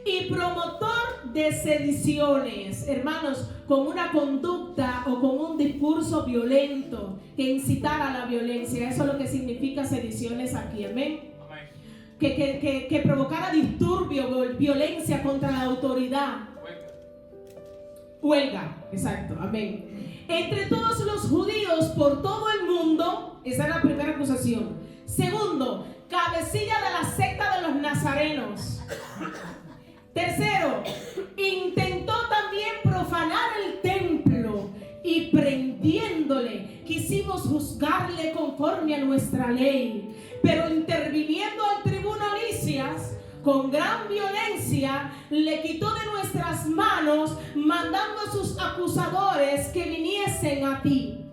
y promotor de sediciones, hermanos, con una conducta o con un discurso violento que incitara a la violencia. Eso es lo que significa sediciones aquí, amén. Que provocara disturbio, violencia contra la autoridad. Huelga, exacto, amén. Entre todos los judíos por todo el mundo, esa es la primera acusación. Segundo, cabecilla de la secta de los nazarenos. Tercero, intentó también profanar el templo y prendiéndole quisimos juzgarle conforme a nuestra ley, pero interviniendo al tribuno Lisias con gran violencia le quitó de nuestras manos, mandando a sus acusadores que viniesen a ti.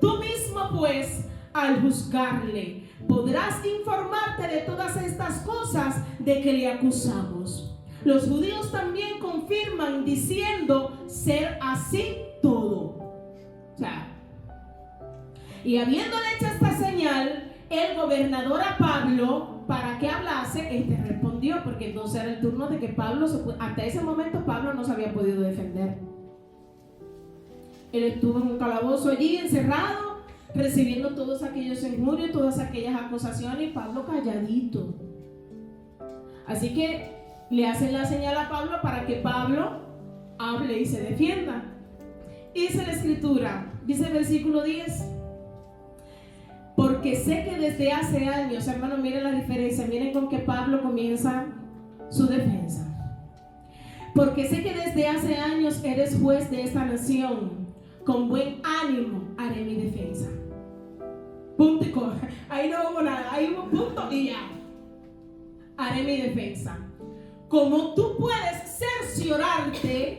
Tú mismo pues, al juzgarle, podrás informarte de todas estas cosas de que le acusamos. Los judíos también confirman diciendo ser así todo. O sea, y habiéndole hecho esta señal, el gobernador a Pablo, para que hablase, este respondió, porque entonces era el turno de que Pablo, hasta ese momento Pablo no se había podido defender. Él estuvo en un calabozo allí encerrado, recibiendo todos aquellos injurios, todas aquellas acusaciones, y Pablo calladito. Así que le hacen la señal a Pablo para que Pablo hable y se defienda. Dice la escritura, dice el versículo 10, porque sé que desde hace años, hermanos, miren la diferencia, miren con que Pablo comienza su defensa. Porque sé que desde hace años eres juez de esta nación, con buen ánimo haré mi defensa. Punto y coma. Ahí no hubo nada, ahí hubo punto y ya. Haré mi defensa. Como tú puedes cerciorarte,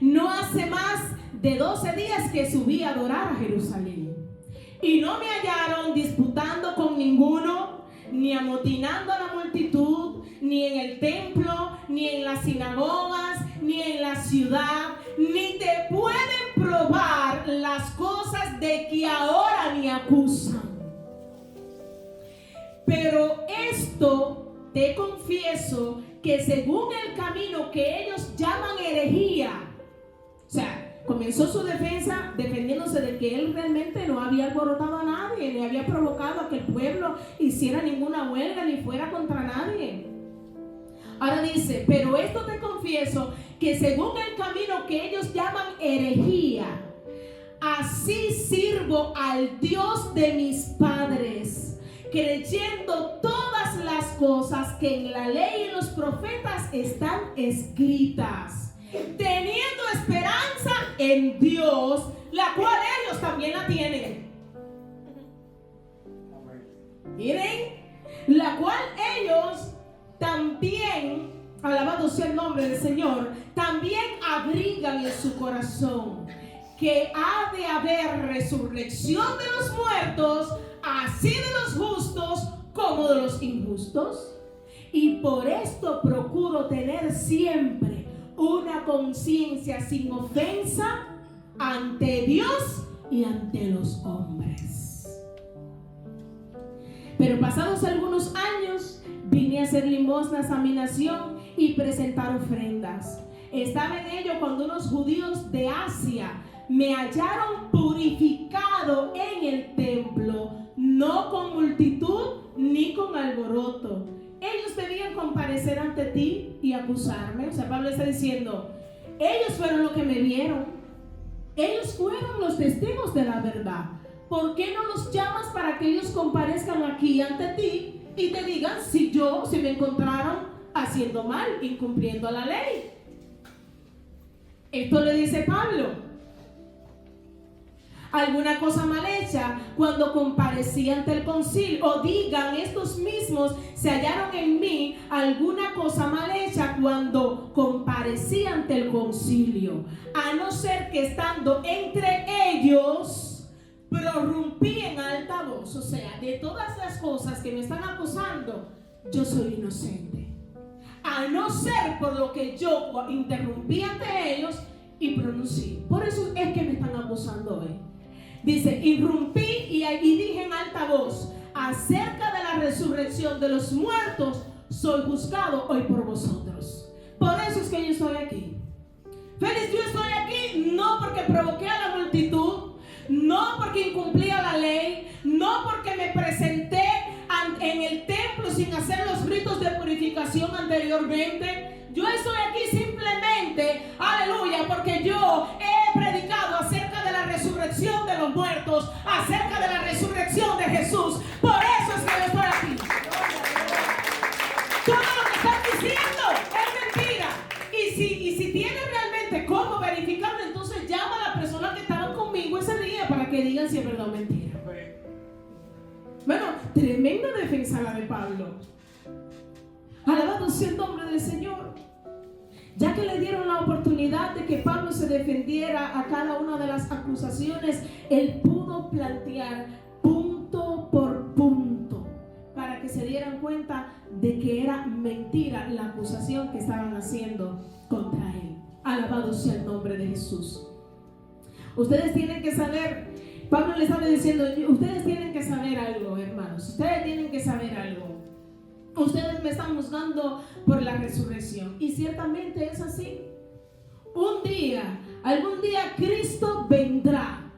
no hace más de 12 días que subí a adorar a Jerusalén. Y no me hallaron disputando con ninguno, ni amotinando a la multitud, ni en el templo, ni en las sinagogas, ni en la ciudad, ni te pueden probar las cosas de que ahora me acusan. Pero esto te confieso que según el camino que ellos llaman herejía, o sea, comenzó su defensa defendiéndose de que él realmente no había alborotado a nadie, ni había provocado a que el pueblo hiciera ninguna huelga, ni fuera contra nadie. Ahora dice, pero esto te confieso, que según el camino que ellos llaman herejía, así sirvo al Dios de mis padres, creyendo todas las cosas que en la ley y los profetas están escritas, teniendo esperanza en Dios, la cual ellos también la tienen. Miren, la cual ellos también, alabado sea el nombre del Señor, también abrigan en su corazón que ha de haber resurrección de los muertos, así de los justos como de los injustos. Y por esto procuro tener siempre una conciencia sin ofensa ante Dios y ante los hombres. Pero pasados algunos años vine a hacer limosnas a mi nación y presentar ofrendas. Estaba en ello cuando unos judíos de Asia me hallaron purificado en el templo, no con multitud ni con alboroto. Ellos ellos debían comparecer ante ti y acusarme. O sea, Pablo está diciendo, ellos fueron los que me vieron, ellos fueron los testigos de la verdad. ¿Por qué no los llamas para que ellos comparezcan aquí ante ti y te digan si me encontraron haciendo mal, incumpliendo la ley? Esto le dice Pablo. Alguna cosa mal hecha cuando comparecí ante el concilio, o digan estos mismos se hallaron en mí alguna cosa mal hecha cuando comparecí ante el concilio, a no ser que estando entre ellos prorrumpí en alta voz. O sea, de todas las cosas que me están acusando, yo soy inocente, a no ser por lo que yo interrumpí ante ellos y pronuncié. Por eso es que me están acusando hoy. Dice, irrumpí y dije en alta voz acerca de la resurrección de los muertos, soy juzgado hoy por vosotros. Por eso es que yo estoy aquí. Félix, yo estoy aquí no porque provoqué a la multitud, no porque incumplía la ley, no porque me presenté en el templo sin hacer los ritos de purificación anteriormente. Yo estoy aquí simplemente, aleluya, porque yo he predicado acerca de la resurrección de los muertos, acerca de la resurrección de Jesús. Por eso es que yo estoy aquí. Todo lo que están diciendo es mentira. Y si tienes realmente cómo verificarlo, entonces llama a la persona que estaban conmigo ese día para que digan si es verdad o mentira. Bueno, tremenda defensa la de Pablo. Alabado sea el nombre del Señor. Ya que le dieron la oportunidad de que Pablo se defendiera a cada una de las acusaciones, él pudo plantear punto por punto para que se dieran cuenta de que era mentira la acusación que estaban haciendo contra él. Alabado sea el nombre de Jesús. Ustedes tienen que saber, Pablo le estaba diciendo, ustedes tienen que saber algo, hermanos, ustedes tienen que saber algo. Ustedes me están juzgando por la resurrección, y ciertamente es así. Algún día Cristo vendrá.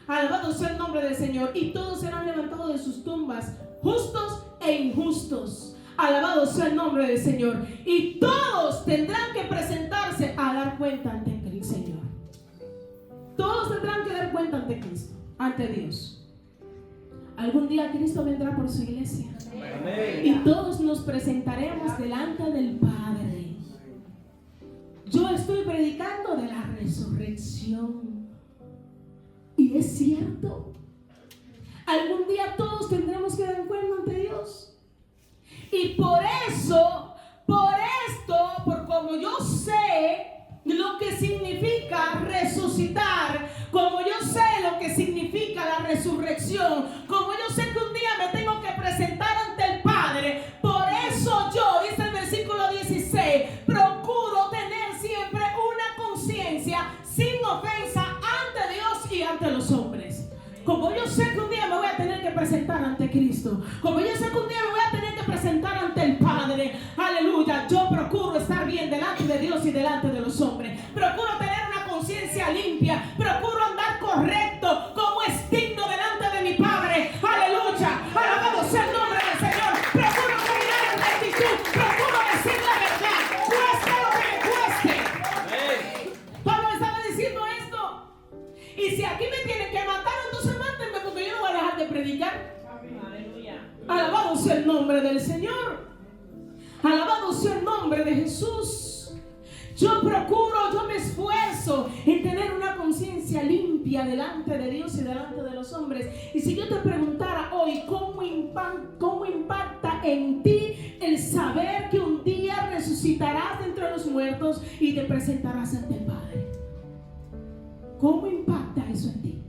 Alabado sea el nombre del Señor, y todos serán levantados de sus tumbas, justos e injustos. Alabado sea el nombre del Señor, y todos tendrán que presentarse a dar cuenta ante el Señor. Todos tendrán que dar cuenta ante Cristo, ante Dios. Algún día Cristo vendrá por su iglesia. Amén. Y todos nos presentaremos delante del Padre. Yo estoy predicando de la resurrección. Y es cierto. Algún día todos tendremos que dar cuenta ante Dios. Y por como yo sé lo que significa resucitar, como yo sé lo que significa la resurrección, como yo sé que un día me tengo que presentar ante el Padre, por eso yo, dice el versículo 16, procuro tener siempre una conciencia sin ofensa ante Dios y ante los hombres. Como yo sé que un día me voy a tener que presentar ante Cristo, como yo sé que un día me voy a tener que presentar ante el Padre, aleluya, yo procuro estar bien delante de Dios y delante de los hombres. Procuro tener una conciencia limpia, procuro andar correcto, como es digno delante de mi Padre, aleluya, alabado sea el nombre del Señor. Procuro caminar en rectitud, procuro decir la verdad, cueste lo que me cueste. Pablo estaba diciendo esto, y si aquí me tienen que matar, entonces mátenme, porque yo no voy a dejar de predicar. Alabado sea el nombre del Señor. Alabado sea el nombre de Jesús. Yo me esfuerzo en tener una conciencia limpia delante de Dios y delante de los hombres. Y si yo te preguntara hoy, ¿cómo impacta en ti el saber que un día resucitarás de entre los muertos y te presentarás ante el Padre? ¿Cómo impacta eso en ti?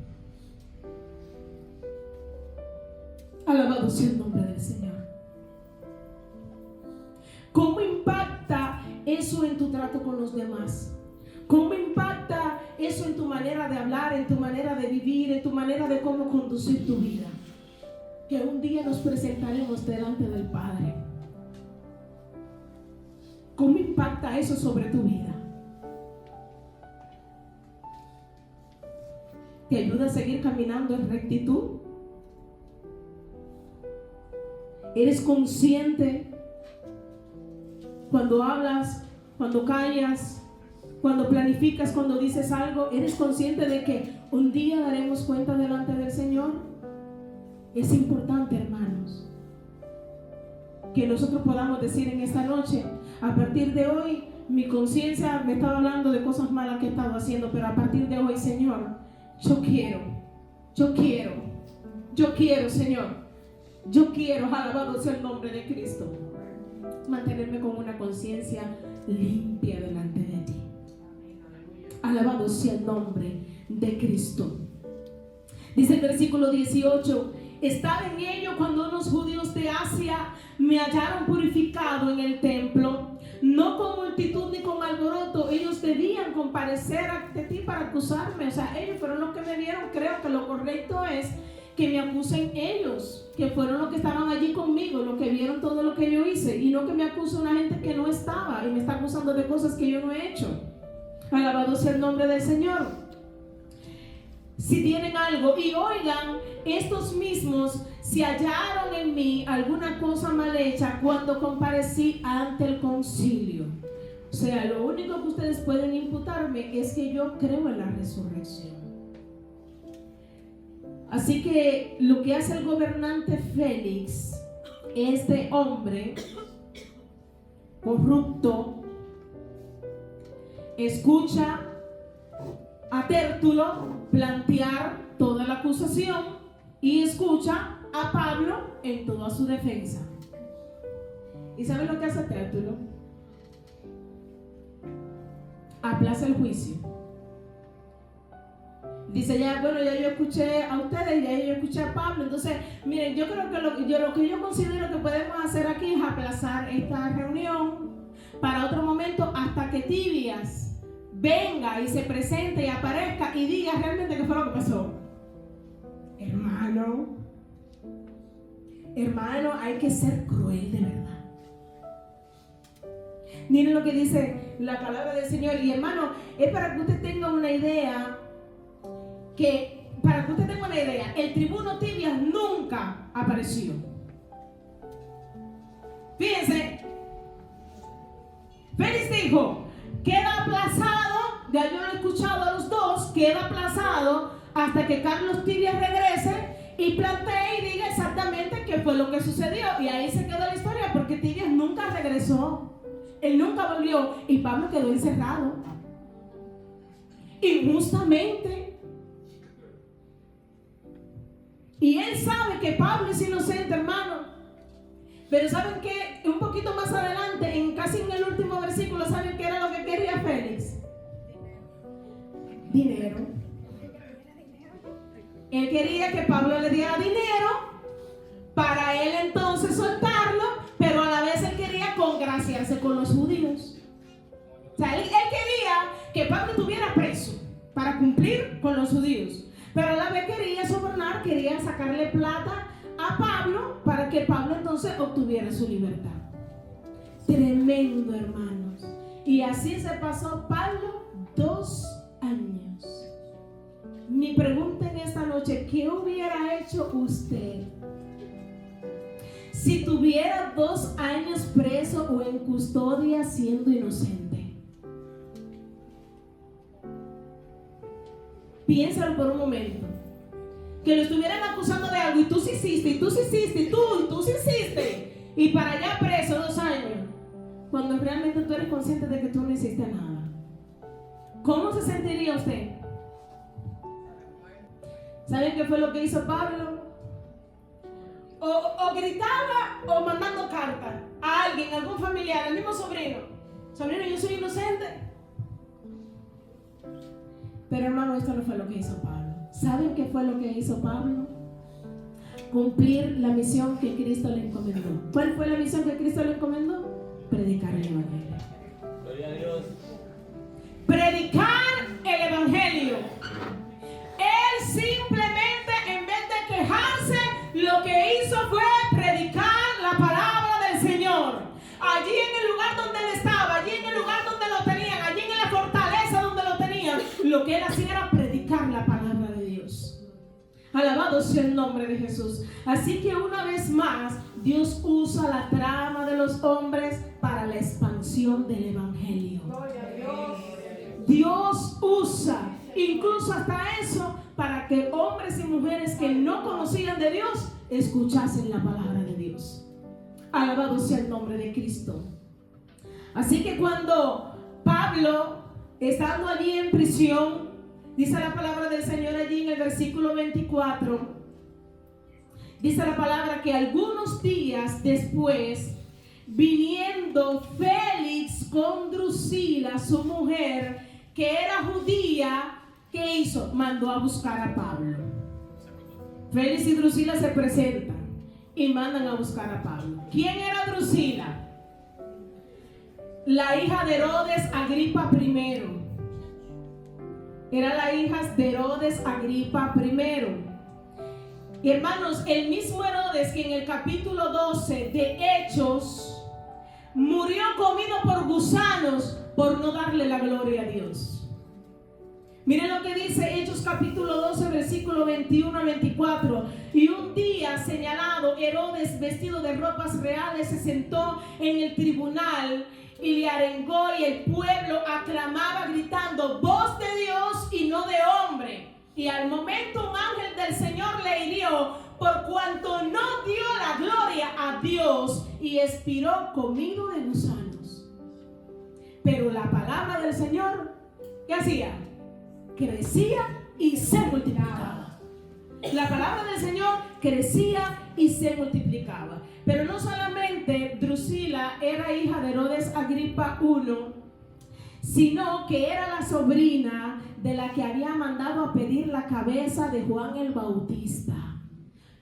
Alabado sea el nombre del Señor. ¿Cómo impacta eso en tu trato con los demás? ¿Cómo impacta eso en tu manera de hablar, en tu manera de vivir, en tu manera de cómo conducir tu vida? Que un día nos presentaremos delante del Padre. ¿Cómo impacta eso sobre tu vida? ¿Te ayuda a seguir caminando en rectitud? ¿Eres consciente cuando hablas, cuando callas, cuando planificas, cuando dices algo, ¿eres consciente de que un día daremos cuenta delante del Señor? Es importante, hermanos, que nosotros podamos decir en esta noche, a partir de hoy, mi conciencia me estaba hablando de cosas malas que he estado haciendo, pero a partir de hoy, Señor, yo quiero, Señor, alabado sea el nombre de Cristo, mantenerme con una conciencia limpia delante de ti. Alabado sea el nombre de Cristo. Dice el versículo 18: estaba en ello cuando unos judíos de Asia me hallaron purificado en el templo, no con multitud ni con alboroto. Ellos debían comparecer ante ti para acusarme. O sea, ellos fueron los que me vieron. Creo que lo correcto es que me acusen ellos, que fueron los que estaban allí conmigo, los que vieron todo lo que yo hice, y no que me acuse una gente que no estaba y me está acusando de cosas que yo no he hecho. Alabado sea el nombre del Señor. Si tienen algo, y oigan, estos mismos se hallaron en mí alguna cosa mal hecha cuando comparecí ante el concilio. O sea, lo único que ustedes pueden imputarme es que yo creo en la resurrección. Así que lo que hace el gobernante Félix, este hombre corrupto, escucha a Tértulo plantear toda la acusación y escucha a Pablo en toda su defensa. ¿Y saben lo que hace Tértulo? Aplaza el juicio. Dice ya, bueno, ya yo escuché a ustedes, ya yo escuché a Pablo. Entonces, miren, yo creo que lo que yo considero que podemos hacer aquí es aplazar esta reunión para otro momento hasta que Tibias venga y se presente y aparezca y diga realmente qué fue lo que pasó. Hermano, hay que ser cruel de verdad. Miren lo que dice la palabra del Señor. Y hermano, es para que usted tenga una idea, el tribuno Tibias nunca apareció. Fíjense, Félix dijo, queda aplazado, ya yo lo he escuchado a los dos, queda aplazado hasta que Carlos Tibias regrese y plantee y diga exactamente qué fue lo que sucedió. Y ahí se quedó la historia, porque Tibias nunca regresó, él nunca volvió, y Pablo quedó encerrado injustamente. Y él sabe que Pablo es inocente, hermano. Pero ¿saben qué? Un poquito más adelante, casi en el último versículo, ¿saben qué era lo que quería Félix? Dinero. Él quería que Pablo le diera dinero para él entonces soltarlo, pero a la vez él quería congraciarse con los judíos. O sea, él quería que Pablo estuviera preso para cumplir con los judíos, pero a la vez quería sobornar, quería sacarle plata a Pablo para que Pablo entonces obtuviera su libertad. Tremendo, hermanos. Y así se pasó Pablo 2 años. Mi pregunta en esta noche: ¿qué hubiera hecho usted si tuviera 2 años preso o en custodia siendo inocente? Piénsalo por un momento. Que lo estuvieran acusando de algo y tú sí hiciste, y tú sí hiciste, y tú sí hiciste, y para allá preso 2 años, cuando realmente tú eres consciente de que tú no hiciste nada. ¿Cómo se sentiría usted? ¿Saben qué fue lo que hizo Pablo? O gritaba o mandando carta a alguien, a algún familiar, al mismo sobrino, yo soy inocente. Pero hermano, esto no fue lo que hizo Pablo. ¿Saben qué fue lo que hizo Pablo? Cumplir la misión que Cristo le encomendó. ¿Cuál fue la misión que Cristo le encomendó? Predicar el evangelio. Gloria a Dios. Predicar el evangelio. Él simplemente, en vez de quejarse, lo que hizo fue predicar la palabra del Señor. Allí en el lugar donde él estaba, allí en el lugar donde lo tenían, allí en la fortaleza donde lo tenían, lo que él hacía era predicar la palabra de Dios. Alabado sea el nombre de Jesús. Así que una vez más, Dios usa la trama de los hombres para la expansión del evangelio. Dios usa incluso hasta eso para que hombres y mujeres que no conocían de Dios escuchasen la palabra de Dios. Alabado sea el nombre de Cristo. Así que cuando Pablo, estando allí en prisión, dice la palabra del Señor allí en el versículo 24, dice la palabra que algunos días después, viniendo Félix con Drusila, su mujer, que era judía, ¿qué hizo? Mandó a buscar a Pablo. Félix y Drusila se presentan y mandan a buscar a Pablo. ¿Quién era Drusila? La hija de Herodes Agripa I. Era la hija de Herodes Agripa I. Y hermanos, el mismo Herodes que en el capítulo 12 de Hechos murió comido por gusanos por no darle la gloria a Dios. Miren lo que dice Hechos capítulo 12, versículo 21 a 24. Y un día señalado, Herodes, vestido de ropas reales, se sentó en el tribunal y le arengó, y el pueblo aclamaba gritando: voz de Dios y no de hombre. Y al momento un ángel del Señor le hirió, por cuanto no dio la gloria a Dios, y expiró comido de gusanos. Pero la palabra del Señor, ¿qué hacía? Crecía y se multiplicaba. La palabra del Señor crecía y se multiplicaba. Pero no solamente Drusila era hija de Herodes Agripa I, sino que era la sobrina de la que había mandado a pedir la cabeza de Juan el Bautista.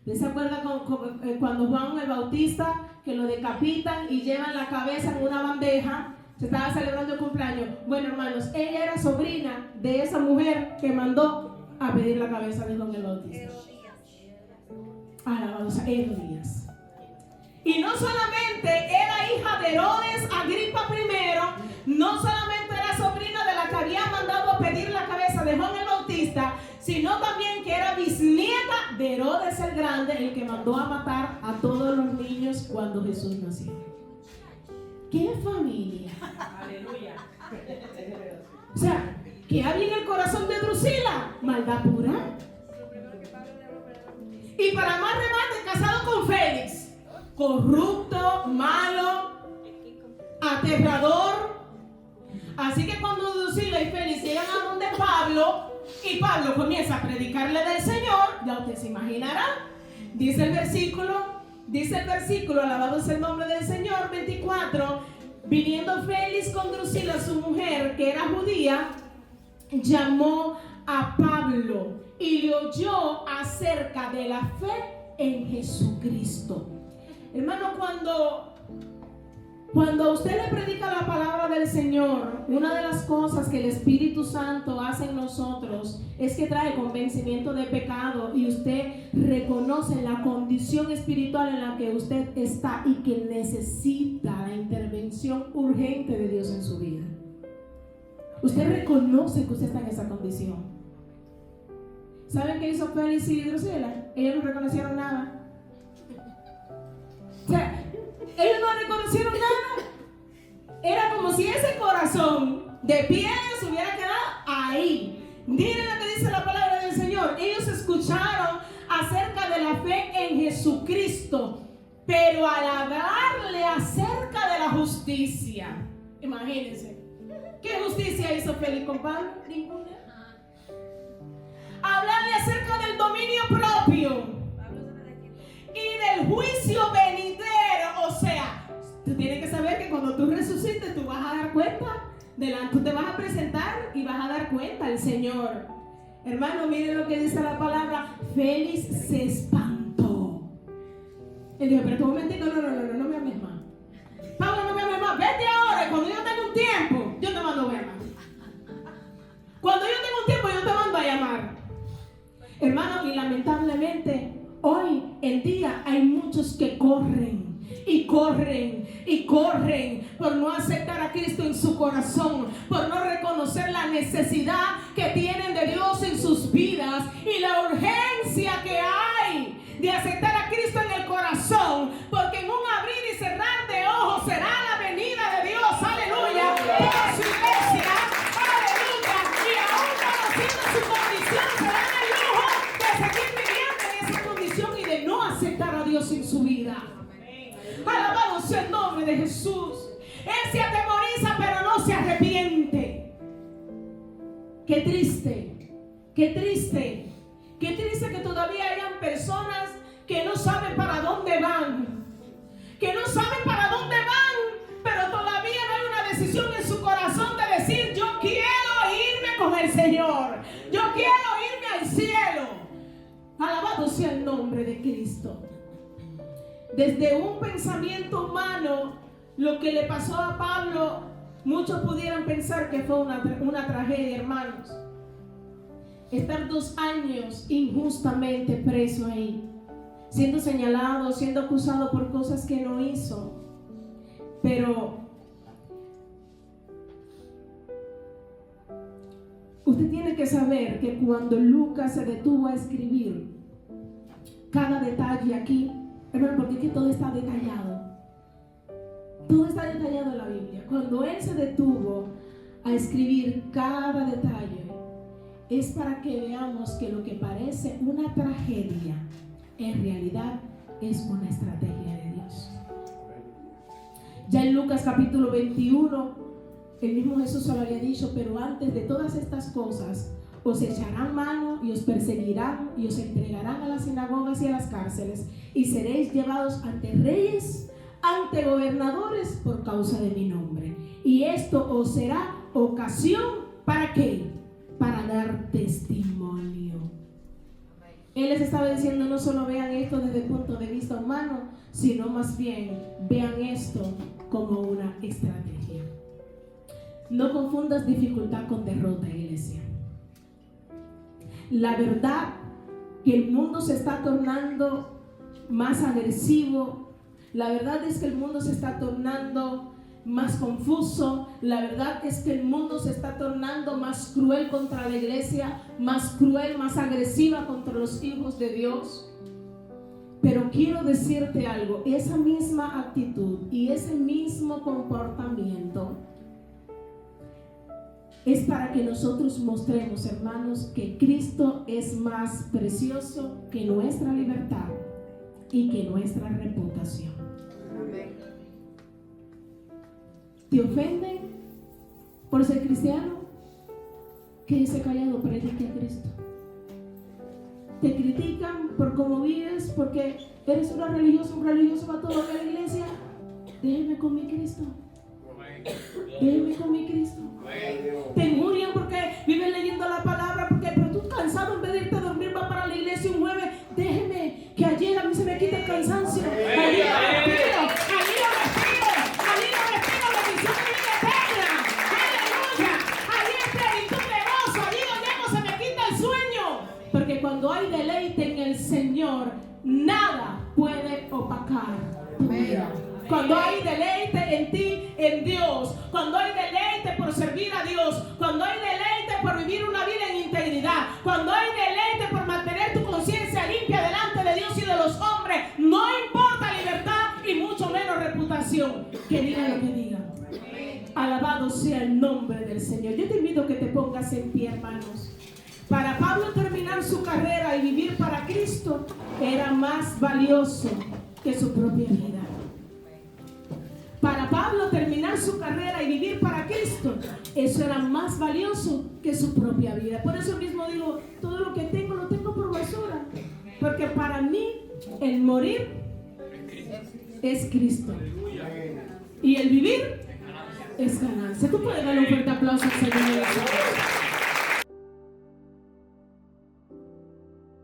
¿Les se acuerdan cuando Juan el Bautista, que lo decapitan y llevan la cabeza en una bandeja? Se estaba celebrando el cumpleaños. Bueno, hermanos, ella era sobrina de esa mujer que mandó a pedir la cabeza de Juan el Bautista. Alabados a Herodías. Y no solamente era hija de Herodes Agripa I, no solamente era sobrina de la que había mandado a pedir la cabeza de Juan el Bautista, sino también que era bisnieta de Herodes el Grande, el que mandó a matar a todos los niños cuando Jesús nació. ¡Qué familia! Aleluya. O sea, ¿qué había en el corazón de Drusila? Maldad pura. Y para más remate, casado con Félix, corrupto, malo, aterrador. Así que cuando Drusila y Félix llegan a donde Pablo, y Pablo comienza a predicarle del Señor, ya usted se imaginará. Dice el versículo, alabado sea el nombre del Señor, 24. Viniendo Félix con Drusila, su mujer, que era judía, llamó a Pablo y le oyó acerca de la fe en Jesucristo. Hermano, cuando usted le predica la palabra del Señor, una de las cosas que el Espíritu Santo hace en nosotros es que trae convencimiento de pecado, y usted reconoce la condición espiritual en la que usted está y que necesita la intervención urgente de Dios en su vida. Usted reconoce que usted está en esa condición. ¿Saben qué hizo Félix y Drusila? Ellos no reconocieron nada. O sea, ellos no reconocieron nada. Era como si ese corazón de piedra se hubiera quedado ahí. Miren lo que dice la palabra del Señor. Ellos escucharon acerca de la fe en Jesucristo, pero al hablarle acerca de la justicia, imagínense, ¿qué justicia hizo Félix con Pablo? Ninguna. Hablarle acerca del dominio propio y del juicio venidero. O sea, tú tienes que saber que cuando tú resucites, tú vas a dar cuenta. Tú te vas a presentar y vas a dar cuenta al Señor. Hermano, miren lo que dice la palabra. Félix se espantó. Él dijo: pero un momentito, no me ames más. Pablo, no me ames más. Vete ahora. Cuando yo tenga un tiempo, yo te mando a llamar. Cuando yo tenga un tiempo, yo te mando a llamar. Hermano, y lamentablemente hoy en día hay muchos que corren por no aceptar a Cristo en su corazón, por no reconocer la necesidad que tienen de Dios en sus vidas y la urgencia que de aceptar a Cristo en el corazón, porque en un abrir y cerrar de ojos será la venida de Dios, aleluya, por su iglesia, aleluya, y aún conociendo su condición serán el lujo de seguir viviendo en esa condición y de no aceptar a Dios en su vida. Alabado sea el nombre de Jesús. Él se atemoriza pero no se arrepiente. Qué triste, qué triste, qué triste que todavía hayan personas que no saben para dónde van, que no saben para dónde van, pero todavía no hay una decisión en su corazón de decir: yo quiero irme con el Señor, yo quiero irme al cielo. Alabado sea el nombre de Cristo. Desde un pensamiento humano, lo que le pasó a Pablo, muchos pudieran pensar que fue una tragedia, hermanos. Estar 2 años injustamente preso ahí, siendo señalado, siendo acusado por cosas que no hizo. Pero usted tiene que saber que cuando Lucas se detuvo a escribir cada detalle aquí, hermano, porque es que todo está detallado. Todo está detallado en la Biblia. Cuando él se detuvo a escribir cada detalle, es para que veamos que lo que parece una tragedia, en realidad es una estrategia de Dios. Ya en Lucas capítulo 21, el mismo Jesús se lo había dicho: pero antes de todas estas cosas, os echarán mano y os perseguirán y os entregarán a las sinagogas y a las cárceles, y seréis llevados ante reyes, ante gobernadores por causa de mi nombre. Y esto os será ocasión, ¿para qué? Para dar testimonio. Él les estaba diciendo: no solo vean esto desde el punto de vista humano, sino más bien vean esto como una estrategia. No confundas dificultad con derrota, iglesia. La verdad que el mundo se está tornando más agresivo. La verdad es que el mundo se está tornando más confuso. La verdad es que el mundo se está tornando más cruel contra la iglesia, más cruel, más agresiva contra los hijos de Dios. Pero quiero decirte algo: esa misma actitud y ese mismo comportamiento es para que nosotros mostremos, hermanos, que Cristo es más precioso que nuestra libertad y que nuestra reputación. ¿Te ofenden por ser cristiano? Quédese callado, predique a Cristo. ¿Te critican por cómo vives, porque eres un religioso va todo a la iglesia? Déjeme con mi Cristo. Déjeme con mi Cristo. Te injurian porque vives leyendo la palabra, pero tú cansado, en vez de irte a dormir va para la iglesia un jueves. Déjeme que ayer a mí se me quita el cansancio. Allí lo respiro, bendición de vida eterna. Aleluya. Allí es plenitud de gozo, allí donde se me quita el sueño. Porque cuando hay deleite en el Señor, nada puede opacar tu vida. Cuando hay deleite en ti, en Dios, cuando hay deleite por servir a Dios, cuando hay deleite por vivir una vida en integridad, cuando hay deleite por mantener tu conciencia limpia delante de Dios y de los hombres, no importa libertad y mucho menos reputación, que diga lo que diga. Alabado sea el nombre del Señor. Yo te invito a que te pongas en pie, hermanos. Para Pablo, terminar su carrera y vivir para Cristo era más valioso que su propia vida. Para Pablo, terminar su carrera y vivir para Cristo, eso era más valioso que su propia vida. Por eso mismo digo: todo lo que tengo lo tengo por basura, porque para mí el morir es Cristo y el vivir es ganancia. Tú puedes darle un fuerte